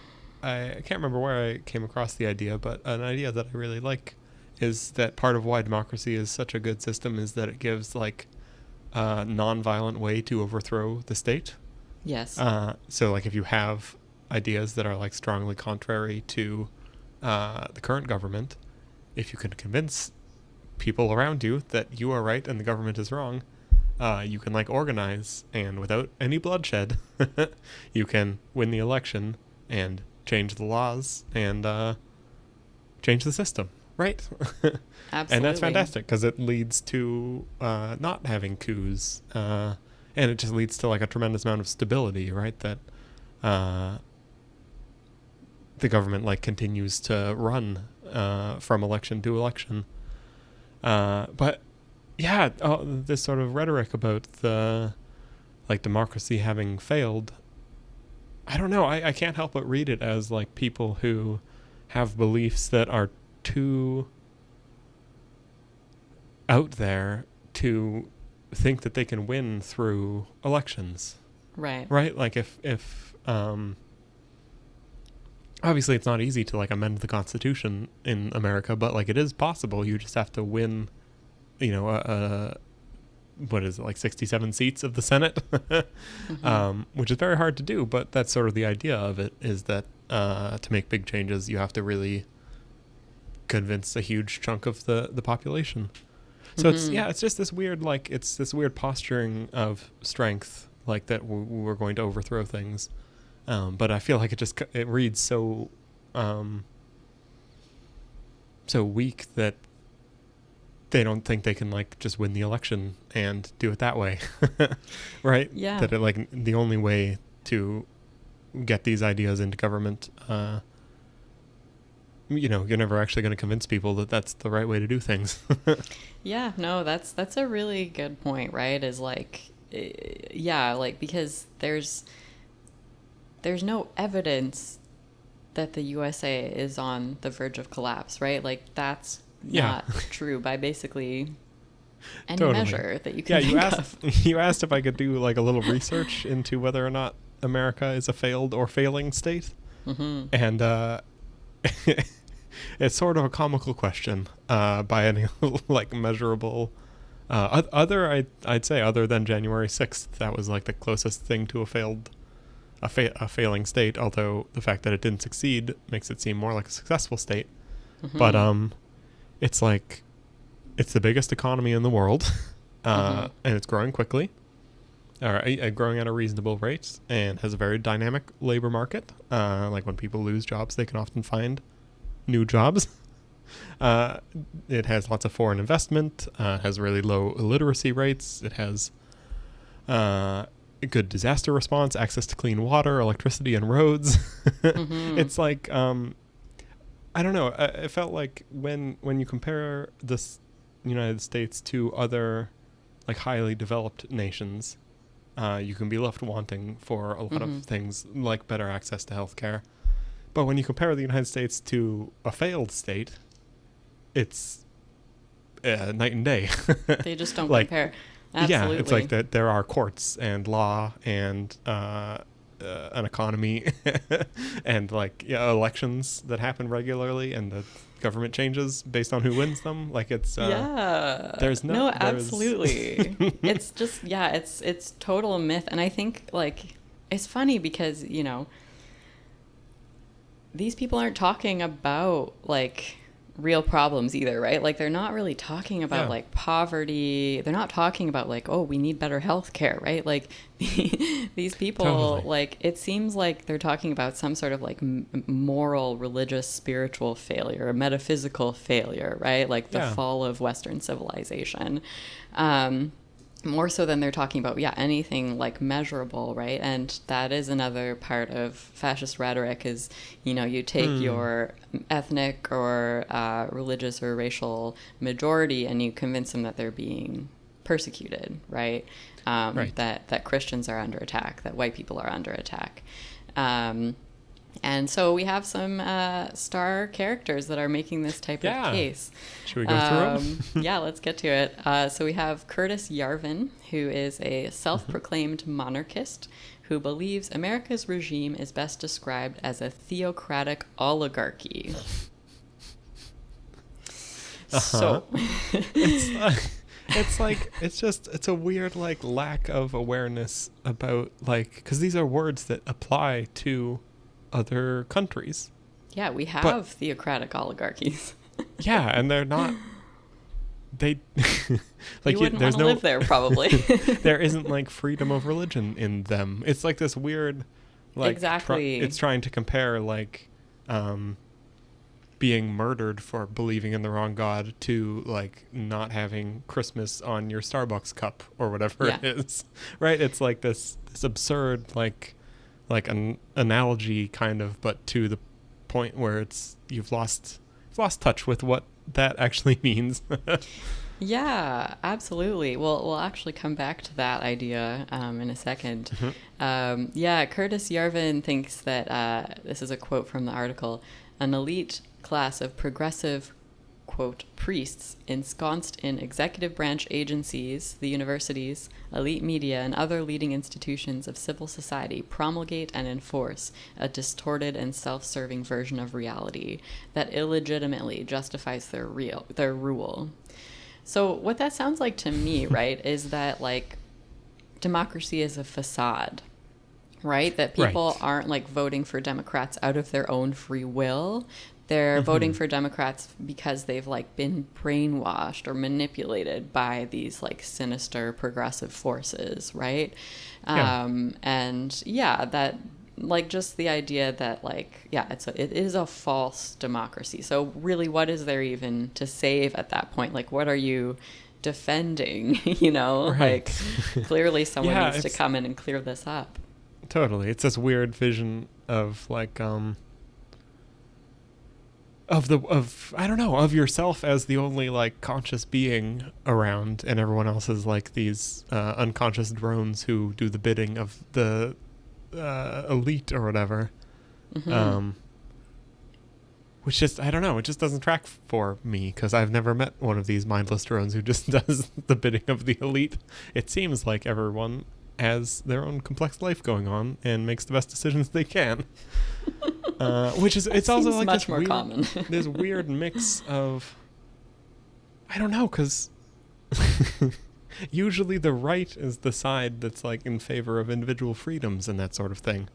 can't remember where I came across the idea, but an idea that I really like is that part of why democracy is such a good system is that it gives like a non-violent way to overthrow the state. Yes. So like if you have ideas that are like strongly contrary to the current government, if you can convince people around you that you are right and the government is wrong, you can like organize, and without any bloodshed, you can win the election and change the laws and change the system, right? Absolutely. And that's fantastic because it leads to not having coups, and it just leads to like a tremendous amount of stability, right? That the government like continues to run from election to election. But yeah, this sort of rhetoric about the like democracy having failed, I don't know. I can't help but read it as like people who have beliefs that are too out there to think that they can win through elections. Right. Right? Like if obviously it's not easy to like amend the Constitution in America, but like it is possible. You just have to win, you know, what is it, like 67 seats of the Senate, which is very hard to do, but that's sort of the idea of it, is that to make big changes, you have to really convince a huge chunk of the population. So it's just this weird, like, it's this weird posturing of strength, like that we're going to overthrow things. But I feel like it reads so weak that they don't think they can like just win the election and do it that way. Right? Yeah. That like the only way to get these ideas into government, you know, you're never actually going to convince people that that's the right way to do things. Yeah, no, that's a really good point, right? Is like, yeah, like, because there's no evidence that the USA is on the verge of collapse, right? Like that's not true by basically any measure that you can think of. You asked if I could do like a little research into whether or not America is a failed or failing state. And it's sort of a comical question by any like measurable I'd say other than January 6th, that was like the closest thing to a failing state, although the fact that it didn't succeed makes it seem more like a successful state. But it's like it's the biggest economy in the world, and it's growing quickly, or growing at a reasonable rate, and has a very dynamic labor market. Like when people lose jobs, they can often find new jobs. It has lots of foreign investment, has really low illiteracy rates. It has good disaster response, access to clean water, electricity, and roads. It's like, I don't know. It felt like when you compare this United States to other like highly developed nations, you can be left wanting for a lot of things like better access to healthcare. But when you compare the United States to a failed state, it's night and day. They just don't like, compare. Absolutely. Yeah, it's like that there are courts and law and an economy and like elections that happen regularly, and the government changes based on who wins them. Like it's absolutely. It's just it's total myth. And I think like it's funny because these people aren't talking about like real problems either, right? Like they're not really talking about like poverty. They're not talking about like, oh, we need better health care, right? Like these people, Totally. like it seems like they're talking about some sort of like moral, religious, spiritual failure, a metaphysical failure, right? Like the fall of Western civilization. More so than they're talking about, anything like measurable, right? And that is another part of fascist rhetoric is, you take your ethnic or religious or racial majority and you convince them that they're being persecuted, right? That Christians are under attack, that white people are under attack. And so we have some star characters that are making this type of case. Should we go through them? Yeah, let's get to it. So we have Curtis Yarvin, who is a self-proclaimed monarchist who believes America's regime is best described as a theocratic oligarchy. So... it's a weird like lack of awareness about like, because these are words that apply to other countries. Yeah, we have theocratic oligarchies. Yeah, and they're not. They like you wouldn't want to live there, probably. There isn't like freedom of religion in them. It's like this weird, like exactly. It's trying to compare like, being murdered for believing in the wrong god to like not having Christmas on your Starbucks cup or whatever it is, right? It's like this absurd like an analogy kind of, but to the point where you've lost touch with what that actually means. Yeah, absolutely. We'll actually come back to that idea in a second. Curtis Yarvin thinks that, this is a quote from the article, an elite class of progressive, quote, priests ensconced in executive branch agencies, the universities, elite media, and other leading institutions of civil society promulgate and enforce a distorted and self-serving version of reality that illegitimately justifies their rule. So what that sounds like to me, right, is that like democracy is a facade, right? That people aren't like voting for Democrats out of their own free will. They're voting for Democrats because they've like been brainwashed or manipulated by these like sinister progressive forces, right? That like just the idea that like it is a false democracy. So really, what is there even to save at that point? Like, what are you defending? Like clearly someone needs to come in and clear this up. Totally, it's this weird vision of like of yourself as the only like conscious being around, and everyone else is like these unconscious drones who do the bidding of the elite or whatever. Which just, I don't know, it just doesn't track for me because I've never met one of these mindless drones who just does the bidding of the elite. It seems like everyone has their own complex life going on and makes the best decisions they can. Which is, it's also like much this more weird, common. this weird mix of, I don't know, because usually the right is the side that's like in favor of individual freedoms and that sort of thing.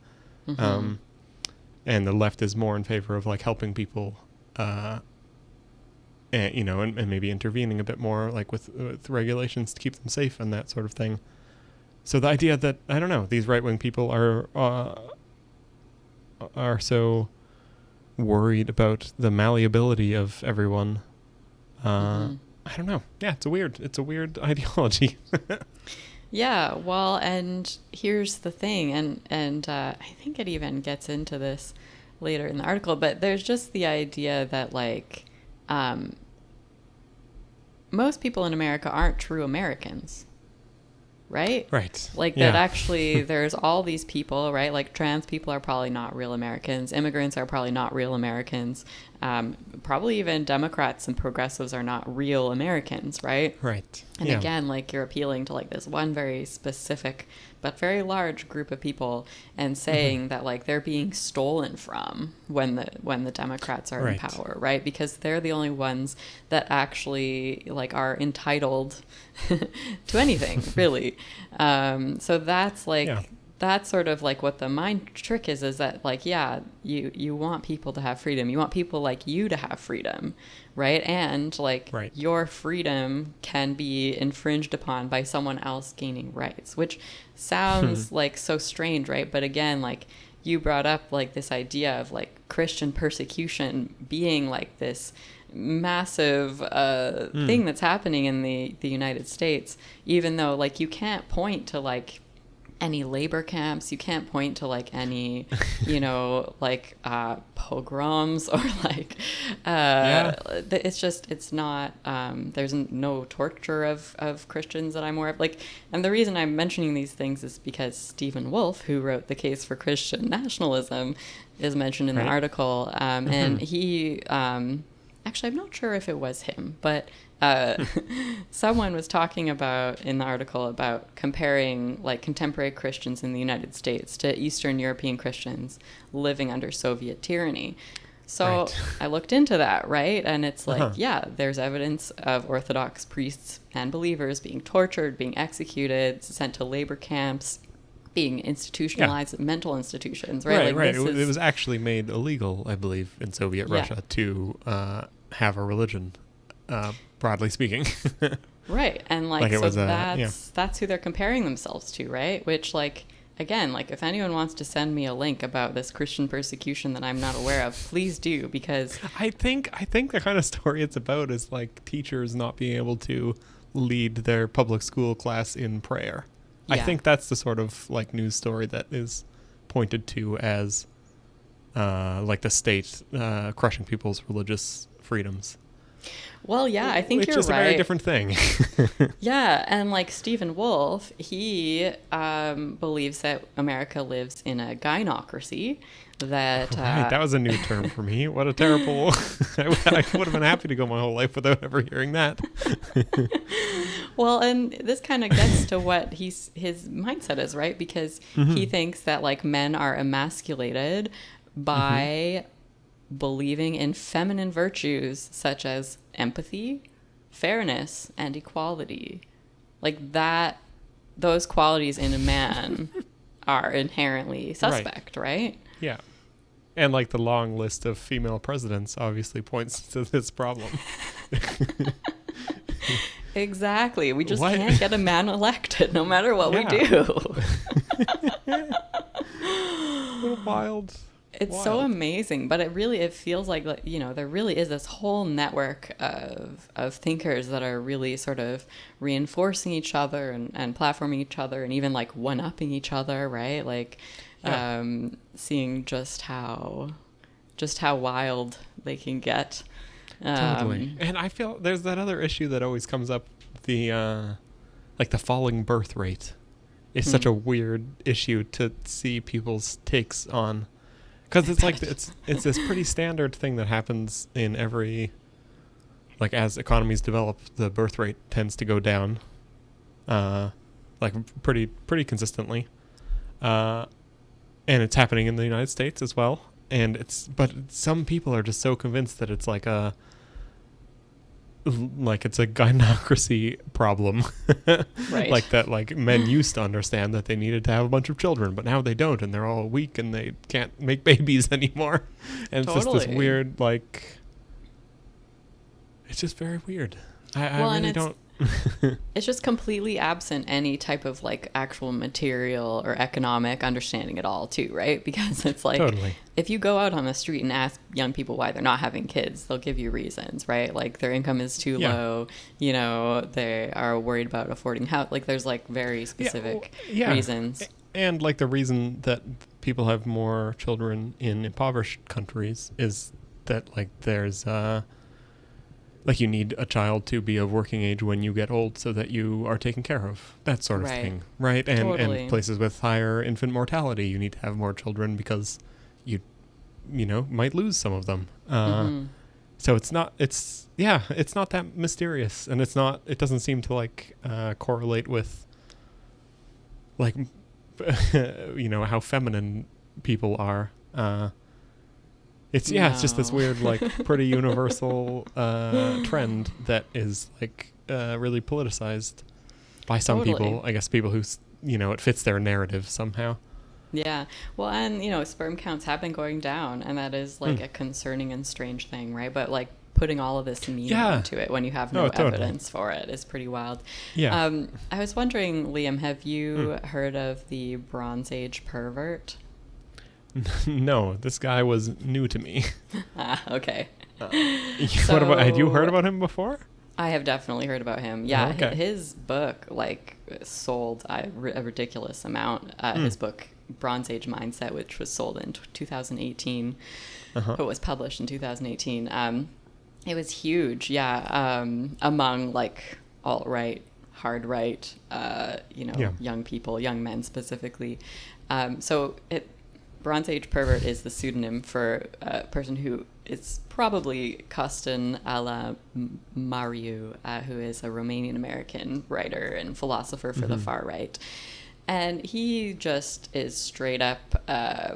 And the left is more in favor of like helping people, and maybe intervening a bit more like with regulations to keep them safe and that sort of thing. So the idea that, I don't know, these right-wing people are so worried about the malleability of everyone. I don't know. Yeah, it's a weird ideology. Yeah, well, and here's the thing, and I think it even gets into this later in the article, but there's just the idea that like most people in America aren't true Americans, right? Right. Like that actually there's all these people, right? Like trans people are probably not real Americans. Immigrants are probably not real Americans. Probably even Democrats and progressives are not real Americans, right? Right. And again, like you're appealing to like this one very specific but very large group of people and saying that like they're being stolen from when the Democrats are in power, right? Because they're the only ones that actually like are entitled to anything, really. So that's like that's sort of like what the mind trick is that like, yeah, you want people to have freedom. You want people like you to have freedom, right? And like your freedom can be infringed upon by someone else gaining rights, which sounds like so strange, right? But again, like you brought up like this idea of like Christian persecution being like this massive thing that's happening in the United States, even though like you can't point to like any labor camps, you can't point to like any, you know, like pogroms or like it's just, it's not, there's no torture of Christians that I'm aware of. Like, and the reason I'm mentioning these things is because Stephen Wolfe, who wrote The Case for Christian Nationalism, is mentioned in the article, and he actually, I'm not sure if it was him, but someone was talking about in the article about comparing like contemporary Christians in the United States to Eastern European Christians living under Soviet tyranny. So I looked into that, right? And it's like, yeah, there's evidence of Orthodox priests and believers being tortured, being executed, sent to labor camps, being institutionalized in mental institutions, right? Right. It was actually made illegal, I believe, in Soviet Russia to have a religion. Broadly speaking. Right. And like so that's who they're comparing themselves to, right? Which like again, like if anyone wants to send me a link about this Christian persecution that I'm not aware of, please do, because I think the kind of story it's about is like teachers not being able to lead their public school class in prayer. I think that's the sort of like news story that is pointed to as like the state crushing people's religious freedoms. Well, yeah, I think you're right. It's just a very different thing. Yeah, and like Stephen Wolfe, he believes that America lives in a gynocracy. That was a new term for me. What a terrible... I would have been happy to go my whole life without ever hearing that. Well, and this kind of gets to what his mindset is, right? Because he thinks that like men are emasculated by... believing in feminine virtues such as empathy, fairness, and equality. Like that, those qualities in a man are inherently suspect, right? Yeah. And like the long list of female presidents obviously points to this problem. Exactly. We just can't get a man elected no matter what we do. What a wild... It's so amazing, but it feels like, you know, there really is this whole network of thinkers that are really sort of reinforcing each other and platforming each other and even like one-upping each other, right? Like seeing just how wild they can get. Totally. And I feel there's that other issue that always comes up, the like the falling birth rate is such a weird issue to see people's takes on. Because it's like it's this pretty standard thing that happens in every, like as economies develop, the birth rate tends to go down, like pretty consistently, and it's happening in the United States as well. And but some people are just so convinced that it's like it's a gynocracy problem. Right. Like that, like men used to understand that they needed to have a bunch of children, but now they don't, and they're all weak and they can't make babies anymore. And it's just this weird, like, it's just very weird. I really don't. it's just completely absent any type of like actual material or economic understanding at all too, right? Because it's like, Totally. if you go out on the street and ask young people why they're not having kids, they'll give you reasons, right? Like their income is too low, you know, they are worried about affording house. Like there's like very specific reasons. And like the reason that people have more children in impoverished countries is that like there's like you need a child to be of working age when you get old so that you are taken care of, that sort of thing, right? And places with higher infant mortality, you need to have more children because you know, might lose some of them. So it's not that mysterious, and it doesn't seem to like correlate with like you know, how feminine people are. It's just this weird, like, pretty universal trend that is like really politicized by some people. I guess people who, you know, it fits their narrative somehow. Yeah. Well, and, you know, sperm counts have been going down, and that is like a concerning and strange thing, right? But like putting all of this meaning into it when you have no evidence for it is pretty wild. Yeah. I was wondering, Liam, have you heard of the Bronze Age pervert? No, this guy was new to me. Okay. What about? Had you heard about him before? I have definitely heard about him. Yeah, his book like sold a ridiculous amount. His book Bronze Age Mindset, which was sold in 2018, but was published in 2018. It was huge. Yeah, among like alt-right, hard-right, you know, young people, young men specifically. Bronze Age pervert is the pseudonym for a person who is probably Costin Ala Mariu, who is a Romanian-American writer and philosopher for the far right. And he just is straight up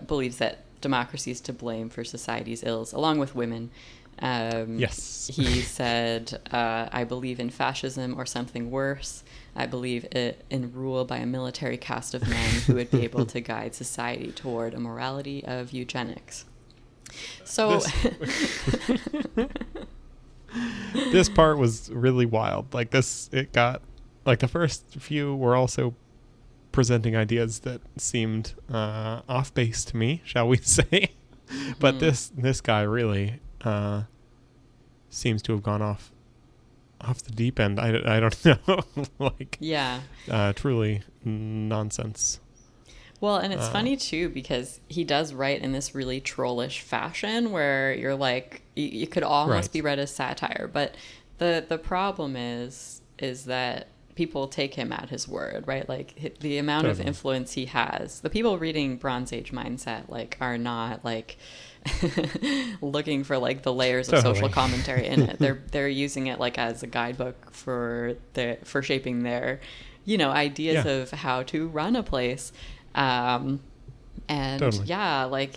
believes that democracy is to blame for society's ills, along with women. Yes. He said, I believe in fascism or something worse. I believe in rule by a military caste of men who would be able to guide society toward a morality of eugenics. So this part was really wild. Like it got like the first few were also presenting ideas that seemed off base to me, shall we say? But this guy really seems to have gone off the deep end. I don't know. Like, truly nonsense. Well, and it's funny too, because he does write in this really trollish fashion where you're like, you could almost be read as satire, but the problem is that people take him at his word, right? Like the amount of influence he has. The people reading Bronze Age Mindset like are not like looking for like the layers of social commentary in it. They're using it like as a guidebook for shaping their, you know, ideas of how to run a place. Like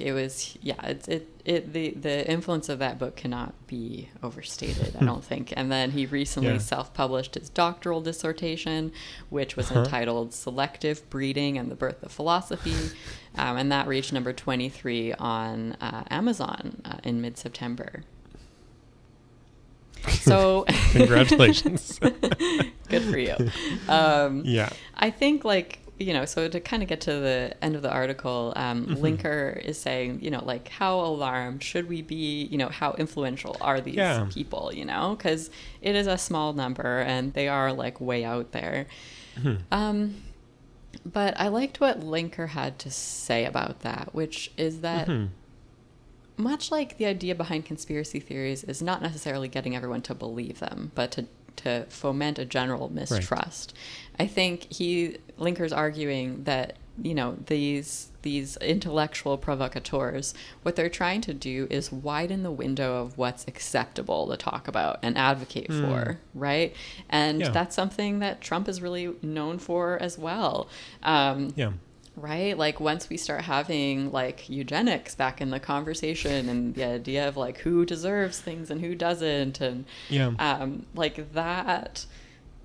it was, the influence of that book cannot be overstated, I don't think. And then he recently self-published his doctoral dissertation, which was entitled Selective Breeding and the Birth of Philosophy. And that reached number 23 on Amazon in mid-September. So congratulations. Good for you. I think like, you know, so to kind of get to the end of the article, Linker is saying, you know, like how alarmed should we be? You know, how influential are these people, you know, because it is a small number and they are like way out there. But I liked what Linker had to say about that, which is that much like the idea behind conspiracy theories is not necessarily getting everyone to believe them, but to foment a general mistrust. I think Linker's arguing that, you know, these intellectual provocateurs, what they're trying to do is widen the window of what's acceptable to talk about and advocate for, right? And that's something that Trump is really known for as well. Right? Like once we start having like eugenics back in the conversation and the idea of like who deserves things and who doesn't, and like that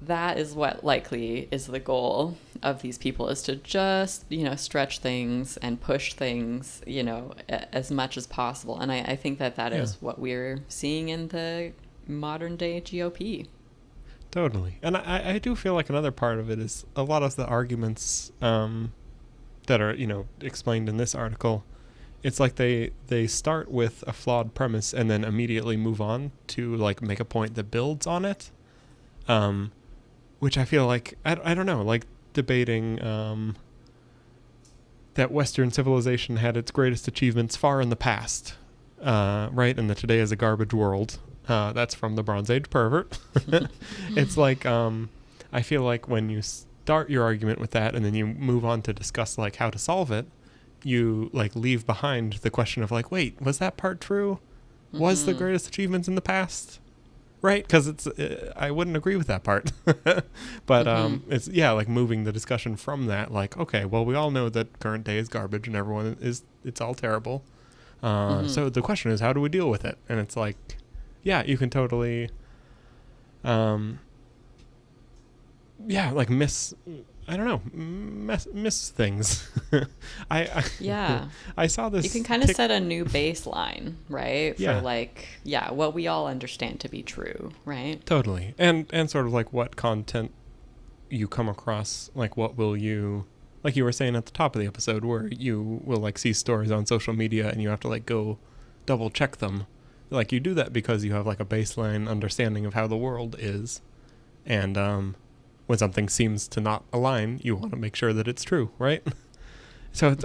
is what likely is the goal of these people, is to just, you know, stretch things and push things, you know, as much as possible. And I think that is what we're seeing in the modern day GOP. Totally. And I do feel like another part of it is a lot of the arguments that are, explained in this article. It's like they start with a flawed premise and then immediately move on to like make a point that builds on it. Which I feel like, I don't know, like debating that Western civilization had its greatest achievements far in the past, right? And that today is a garbage world. That's from the Bronze Age pervert. It's like, I feel like when you start your argument with that and then you move on to discuss like how to solve it, you like leave behind the question of like, wait, was that part true? Was the greatest achievements in the past? Right? Because it's, I wouldn't agree with that part. But it's, like moving the discussion from that, like, okay, well, we all know that current day is garbage and everyone it's all terrible. So the question is, how do we deal with it? And it's like, yeah, you can totally, like miss things. I saw this. You can kind of set a new baseline, right? For what we all understand to be true, right? Totally. And sort of like what content you come across, like what will you, like you were saying at the top of the episode, where you will like see stories on social media and you have to like go double check them. Like you do that because you have like a baseline understanding of how the world is. And when something seems to not align, you want to make sure that it's true, right? So it's,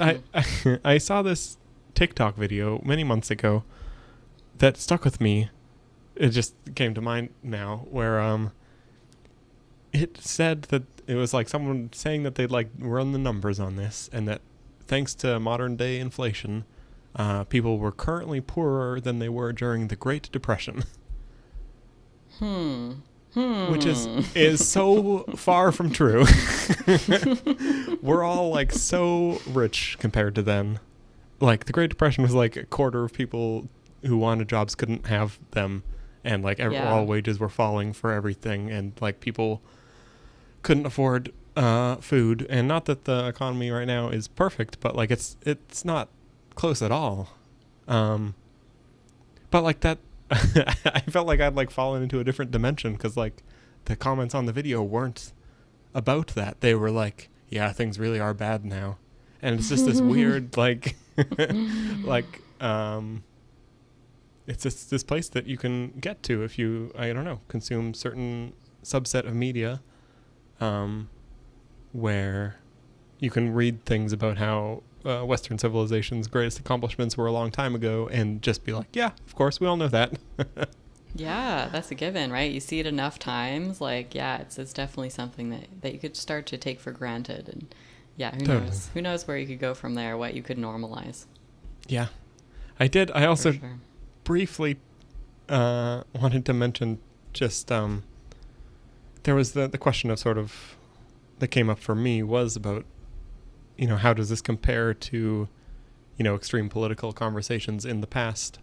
I saw this TikTok video many months ago that stuck with me. It just came to mind now, where it said that it was like someone saying that they'd like run the numbers on this, and that thanks to modern day inflation, people were currently poorer than they were during the Great Depression. Which is so far from true. We're all like so rich compared to then. Like the Great Depression was like a quarter of people who wanted jobs couldn't have them, and like all wages were falling for everything, and like people couldn't afford food. And not that the economy right now is perfect, but like it's not close at all. But like that, I felt like I'd like fallen into a different dimension, because like the comments on the video weren't about that. They were like, yeah, things really are bad now. And it's just this weird like like it's just this place that you can get to if you, I don't know, consume certain subset of media, where you can read things about how Western civilization's greatest accomplishments were a long time ago, and just be like, yeah, of course, we all know that. Yeah, that's a given, right? You see it enough times, like, yeah, it's definitely something that you could start to take for granted. And yeah, who knows where you could go from there, what you could normalize. Yeah. I also briefly wanted to mention just there was the question of sort of that came up for me was about, how does this compare to, extreme political conversations in the past?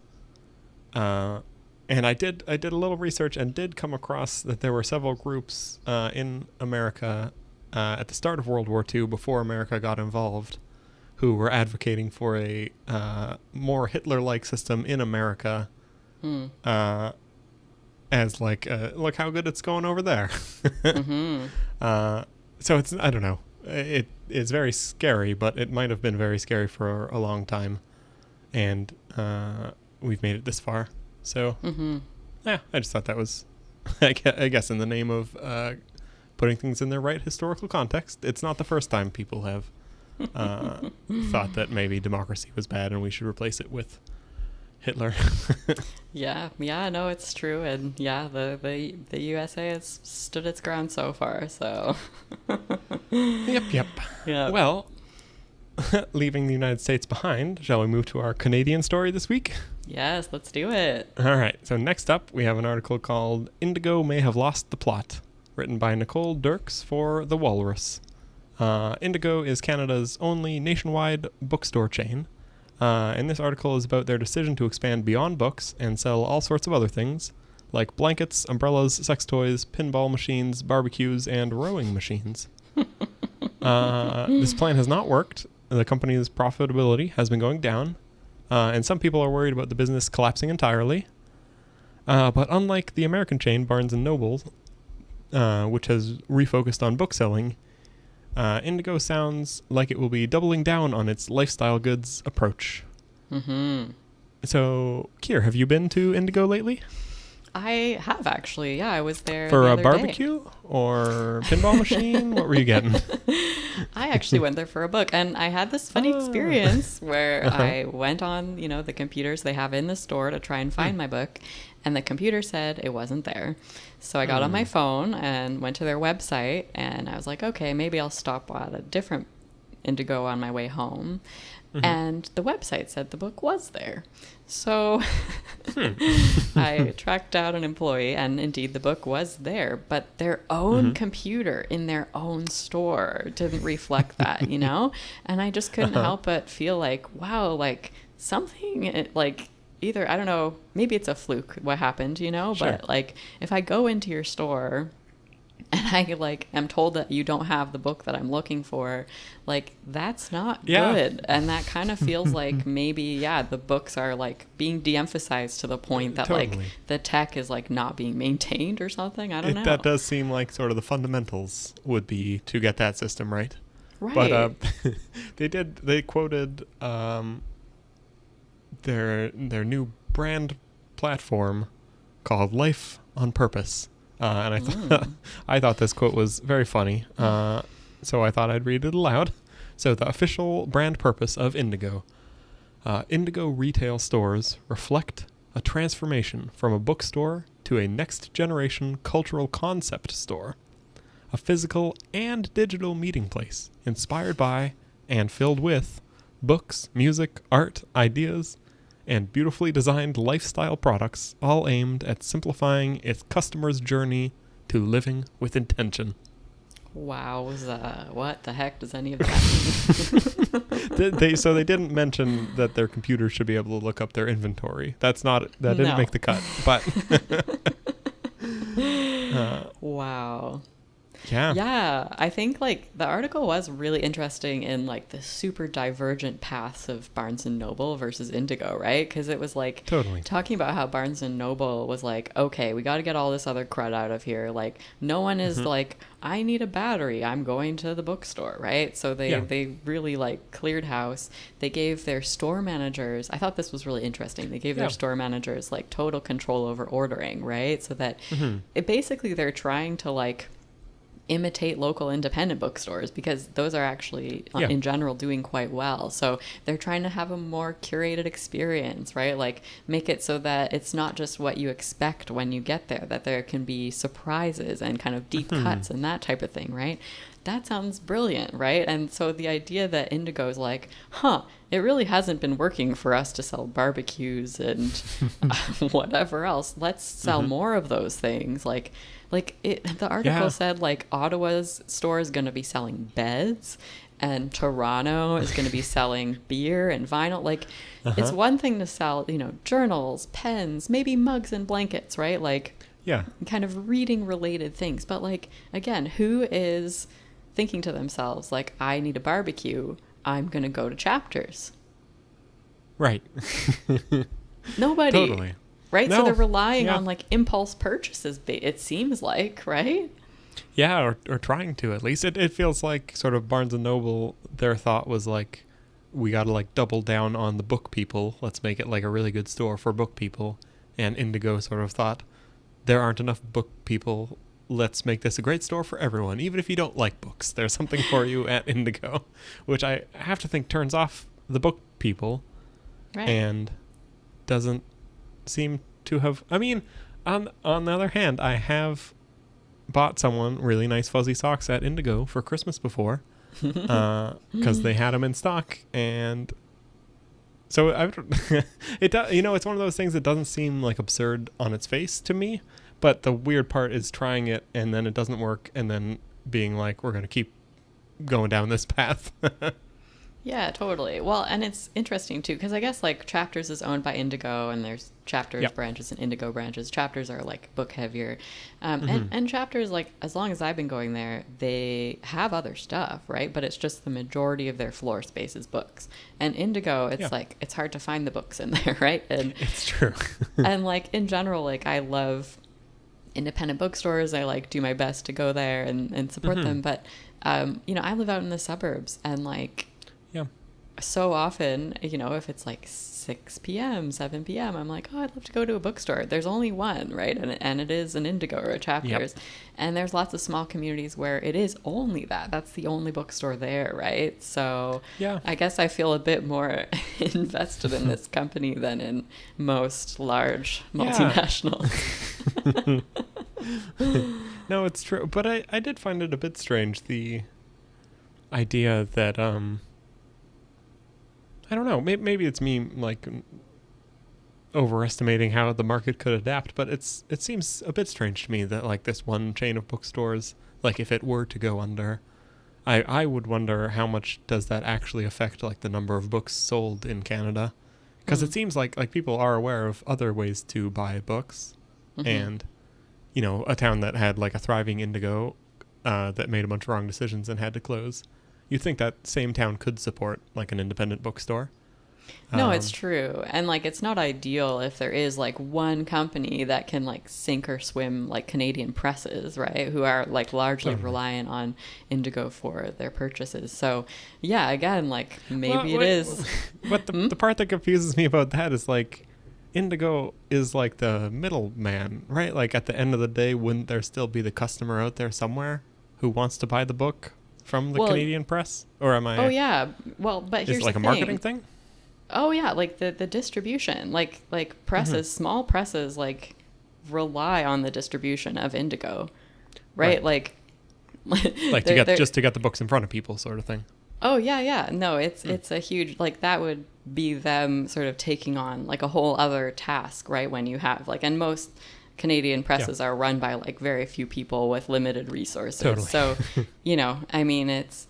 And I did a little research and did come across that there were several groups in America at the start of World War II, before America got involved, who were advocating for a more Hitler-like system in America, as like, look how good it's going over there. So it's, I don't know. It is very scary, but it might have been very scary for a long time, and we've made it this far. So, I just thought that was, I guess, in the name of putting things in their right historical context. It's not the first time people have thought that maybe democracy was bad and we should replace it with Hitler. Yeah, no, it's true, and yeah, the USA has stood its ground so far. So. Yep. Yeah. Well, leaving the United States behind, shall we move to our Canadian story this week? Yes, let's do it. All right. So next up, we have an article called "Indigo May Have Lost the Plot," written by Nicole Dirks for The Walrus. Indigo is Canada's only nationwide bookstore chain. And this article is about their decision to expand beyond books and sell all sorts of other things, like blankets, umbrellas, sex toys, pinball machines, barbecues, and rowing machines. This plan has not worked. The company's profitability has been going down, and some people are worried about the business collapsing entirely. But unlike the American chain Barnes & Noble, which has refocused on bookselling, Indigo sounds like it will be doubling down on its lifestyle goods approach. Mm-hmm. So, Kier, have you been to Indigo lately? I have actually. Yeah, I was there For the a other barbecue or pinball machine? What were you getting? I actually went there for a book, and I had this funny experience where I went on, the computers they have in the store to try and find my book, and the computer said it wasn't there. So I got on my phone and went to their website, and I was like, okay, maybe I'll stop at a different Indigo on my way home. And the website said the book was there. So I tracked down an employee, and indeed the book was there, but their own computer in their own store didn't reflect that, And I just couldn't help but feel like, wow, like something like either, I don't know, maybe it's a fluke what happened, Sure. But like if I go into your store and I am told that you don't have the book that I'm looking for, like that's not good. And that kind of feels like maybe, the books are like being de-emphasized to the point that Totally. like the tech is like not being maintained or something. I don't know. That does seem like sort of the fundamentals would be to get that system right. Right. But they quoted their new brand platform called Life on Purpose. And I thought this quote was very funny, so I thought I'd read it aloud. So the official brand purpose of Indigo. Indigo retail stores reflect a transformation from a bookstore to a next-generation cultural concept store. A physical and digital meeting place inspired by and filled with books, music, art, ideas, and beautifully designed lifestyle products, all aimed at simplifying its customer's journey to living with intention. Wow, what the heck does any of that mean? So they didn't mention that their computer should be able to look up their inventory. That didn't make the cut. But wow. Yeah. Yeah, I think like the article was really interesting in like the super divergent paths of Barnes and Noble versus Indigo, right? Because it was like Totally talking about how Barnes and Noble was like, okay, we got to get all this other crud out of here. Like no one is like, I need a battery, I'm going to the bookstore, right? So they really like cleared house. They gave their store managers, I thought this was really interesting. They gave their store managers like total control over ordering, right? So that it basically they're trying to like imitate local independent bookstores because those are actually in general doing quite well. So they're trying to have a more curated experience, right? Like make it so that it's not just what you expect when you get there, that there can be surprises and kind of deep cuts and that type of thing, right? That sounds brilliant, right? And so the idea that Indigo is like, it really hasn't been working for us to sell barbecues and whatever else. Let's sell more of those things. The article said like Ottawa's store is going to be selling beds and Toronto is going to be selling beer and vinyl. Like it's one thing to sell, journals, pens, maybe mugs and blankets, right? Like kind of reading related things. But like, again, who is thinking to themselves like, I need a barbecue, I'm going to go to Chapters. Right. Nobody. Totally. Right? No. So they're relying on like impulse purchases, it seems like, right? Yeah, or trying to at least. It feels like sort of Barnes & Noble, their thought was like, we got to like double down on the book people. Let's make it like a really good store for book people. And Indigo sort of thought, there aren't enough book people. Let's make this a great store for everyone. Even if you don't like books, there's something for you at Indigo, which I have to think turns off the book people. Right. And doesn't seem to have, I mean, on the other hand, I have bought someone really nice fuzzy socks at Indigo for Christmas before because they had them in stock, and so it's one of those things that doesn't seem like absurd on its face to me, but the weird part is trying it and then it doesn't work and then being like, we're going to keep going down this path. Yeah, totally. Well, and it's interesting too, because I guess like Chapters is owned by Indigo, and there's Chapters branches and Indigo branches. Chapters are like book heavier, and Chapters, like as long as I've been going there, they have other stuff, right? But it's just the majority of their floor space is books. And Indigo, it's like it's hard to find the books in there, right? And it's true. and like in general, like I love independent bookstores. I like do my best to go there and support them. But, you know, I live out in the suburbs, and like, Yeah. so often, you know, if it's like 6 p.m., 7 p.m., I'm like, oh, I'd love to go to a bookstore. There's only one, right? And it is an Indigo or a Chapters. Yep. And there's lots of small communities where it is only that. That's the only bookstore there, right? So Yeah. I guess I feel a bit more invested in this company than in most large multinationals. No, it's true. But I did find it a bit strange, the idea that, I don't know, maybe it's me, like, overestimating how the market could adapt, but it seems a bit strange to me that, like, this one chain of bookstores, like, if it were to go under, I would wonder how much does that actually affect, like, the number of books sold in Canada. Because it seems like people are aware of other ways to buy books. And, you know, a town that had, like, a thriving Indigo that made a bunch of wrong decisions and had to close, you'd think that same town could support, like, an independent bookstore. No, it's true. And like, it's not ideal if there is like one company that can like sink or swim, like Canadian presses, right? Who are like largely reliant on Indigo for their purchases. So yeah, again, like maybe it is. But the part that confuses me about that is like, Indigo is like the middleman, right? Like at the end of the day, wouldn't there still be the customer out there somewhere who wants to buy the book from the Canadian press? Or am I? Oh yeah. Well, but here's is it like the a thing. marketing thing? Oh yeah, like the distribution, like presses, small presses, like rely on the distribution of Indigo, right? Like to get the books in front of people, sort of thing. Oh yeah. No, it's a huge, like, that would be them sort of taking on like a whole other task, right? When you have like, and most Canadian presses are run by like very few people with limited resources. Totally. So, you know, I mean, it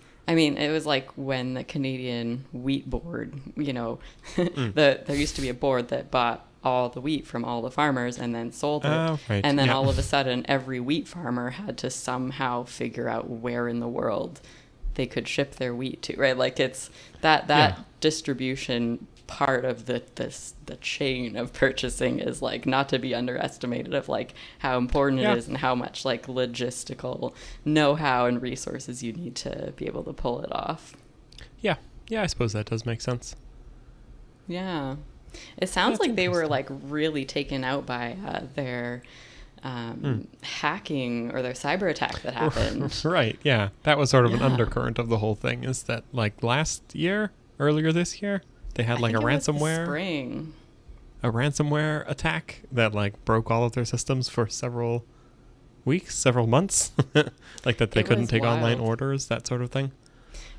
was like when the Canadian Wheat Board, you know, there used to be a board that bought all the wheat from all the farmers and then sold it. Oh, right. And then all of a sudden, every wheat farmer had to somehow figure out where in the world they could ship their wheat to, right? Like, it's that distribution part of the chain of purchasing is like not to be underestimated, of like how important it is and how much like logistical know-how and resources you need to be able to pull it off. Yeah, I suppose that does make sense. Yeah, it sounds like they were like really taken out by their hacking or their cyber attack that happened. Right, yeah, that was sort of an undercurrent of the whole thing, is that like earlier this year, they had like a ransomware attack that like broke all of their systems for several weeks, several months, like that they couldn't take online orders, that sort of thing.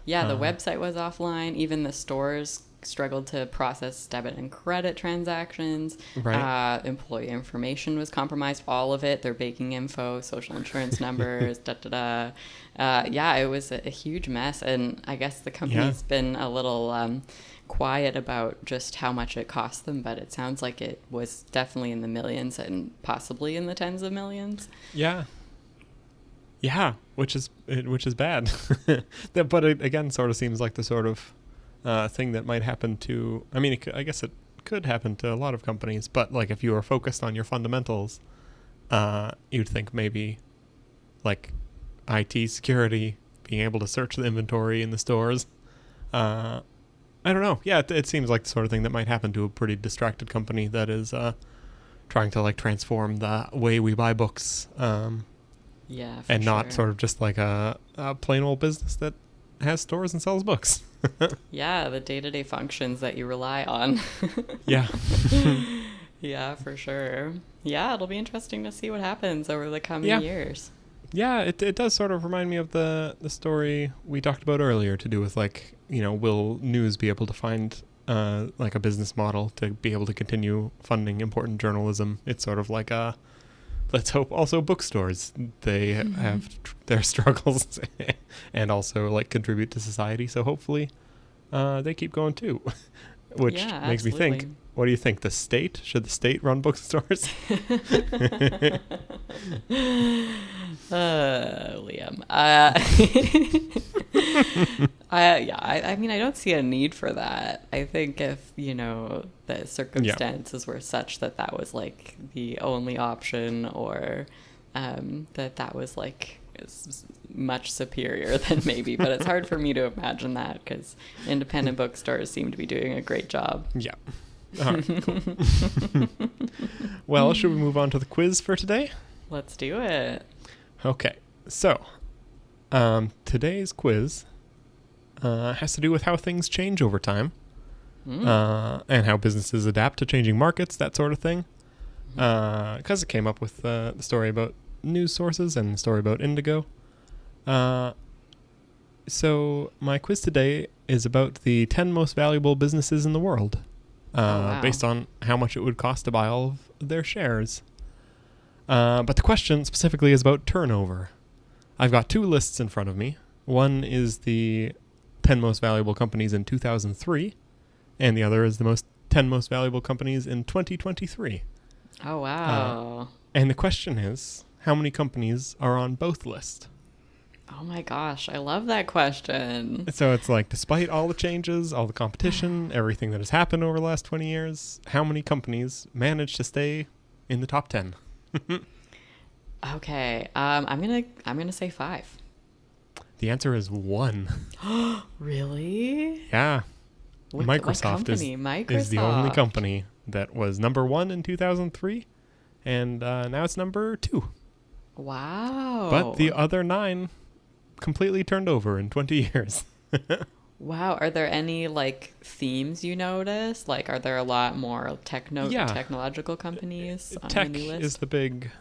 Yeah, the website was offline. Even the stores struggled to process debit and credit transactions. Right. Employee information was compromised, all of it, their banking info, social insurance numbers, yeah, it was a huge mess. And I guess the company's been a little quiet about just how much it cost them, but it sounds like it was definitely in the millions and possibly in the tens of millions. Yeah, which is bad. But it again sort of seems like the sort of thing that might happen to, I mean, I guess it could happen to a lot of companies, but like if you were focused on your fundamentals, you'd think maybe like IT security, being able to search the inventory in the stores. I don't know. Yeah, it seems like the sort of thing that might happen to a pretty distracted company that is trying to like transform the way we buy books. Yeah, and not sort of just like a plain old business that has stores and sells books. Yeah, the day-to-day functions that you rely on. Yeah. Yeah, for sure. Yeah, it'll be interesting to see what happens over the coming years. Yeah, it does sort of remind me of the story we talked about earlier, to do with like, you know, will news be able to find like a business model to be able to continue funding important journalism? It's sort of like let's hope also bookstores, they have their struggles and also like contribute to society. So hopefully they keep going too, which makes me think, what do you think? Should the state run bookstores? Liam. I mean, I don't see a need for that. I think if, you know, the circumstances were such that was like the only option, or that was like much superior than maybe, but it's hard for me to imagine that because independent bookstores seem to be doing a great job. Yeah. All right, cool. Well, should we move on to the quiz for today? Let's do it. Okay, so today's quiz has to do with how things change over time and how businesses adapt to changing markets, that sort of thing. Because it came up with the story about news sources and the story about Indigo. So my quiz today is about the 10 most valuable businesses in the world, based on how much it would cost to buy all of their shares. But the question specifically is about turnover. I've got two lists in front of me. One is the 10 most valuable companies in 2003, and the other is the 10 most valuable companies in 2023. Oh, wow. And the question is, how many companies are on both lists? Oh my gosh, I love that question. So it's like, despite all the changes, all the competition, everything that has happened over the last 20 years, how many companies managed to stay in the top 10? Okay, I'm gonna say 5. The answer is 1. Really? Yeah. What Microsoft is the only company that was number 1 in 2003, and now it's number 2. Wow. But the other 9 completely turned over in 20 years. Wow. Are there any like themes you notice? Like, are there a lot more technological companies on Tech the new list? is the big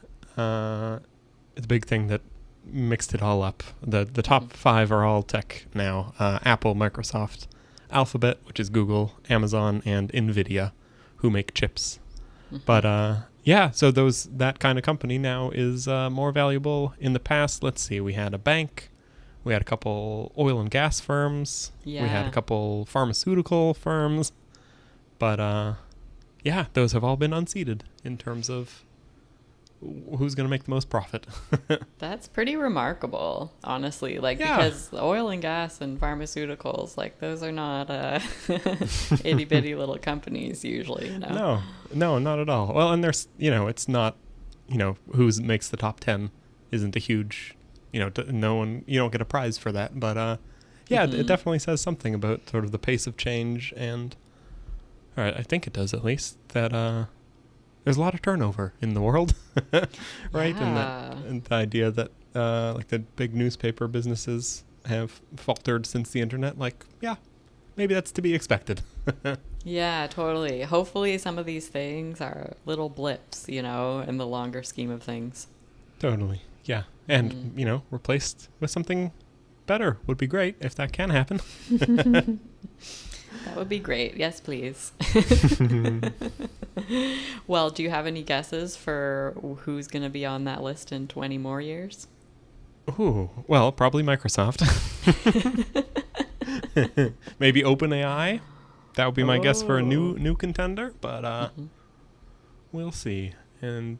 thing that mixed it all up. The top 5 are all tech now. Apple, Microsoft, Alphabet, which is Google, Amazon, and Nvidia, who make chips. But so that kind of company now is more valuable. In the past, let's see, we had a bank, we had a couple oil and gas firms, we had a couple pharmaceutical firms, but those have all been unseated in terms of who's going to make the most profit. That's pretty remarkable, honestly. Like, because oil and gas and pharmaceuticals, like, those are not itty bitty little companies usually. No, not at all. Well, and there's, it's not, who makes the top 10 isn't a huge, no one, you don't get a prize for that. But it definitely says something about sort of the pace of change, and all right, I think it does at least, that there's a lot of turnover in the world, right? Yeah. And the idea that like the big newspaper businesses have faltered since the internet, maybe that's to be expected. Yeah, totally. Hopefully some of these things are little blips, in the longer scheme of things. Totally. Yeah. And, replaced with something better would be great if that can happen. That would be great. Yes, please. Well, do you have any guesses for who's going to be on that list in 20 more years? Ooh, well, probably Microsoft. Maybe OpenAI. That would be my guess for a new contender, but we'll see. And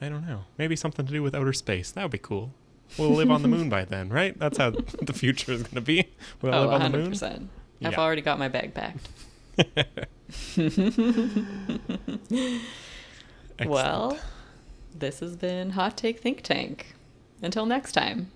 I don't know. Maybe something to do with outer space. That would be cool. We'll live on the moon by then, right? That's how the future is going to be. We'll live on the moon. 100%. I've already got my bag packed. Well, this has been Hot Take Think Tank. Until next time.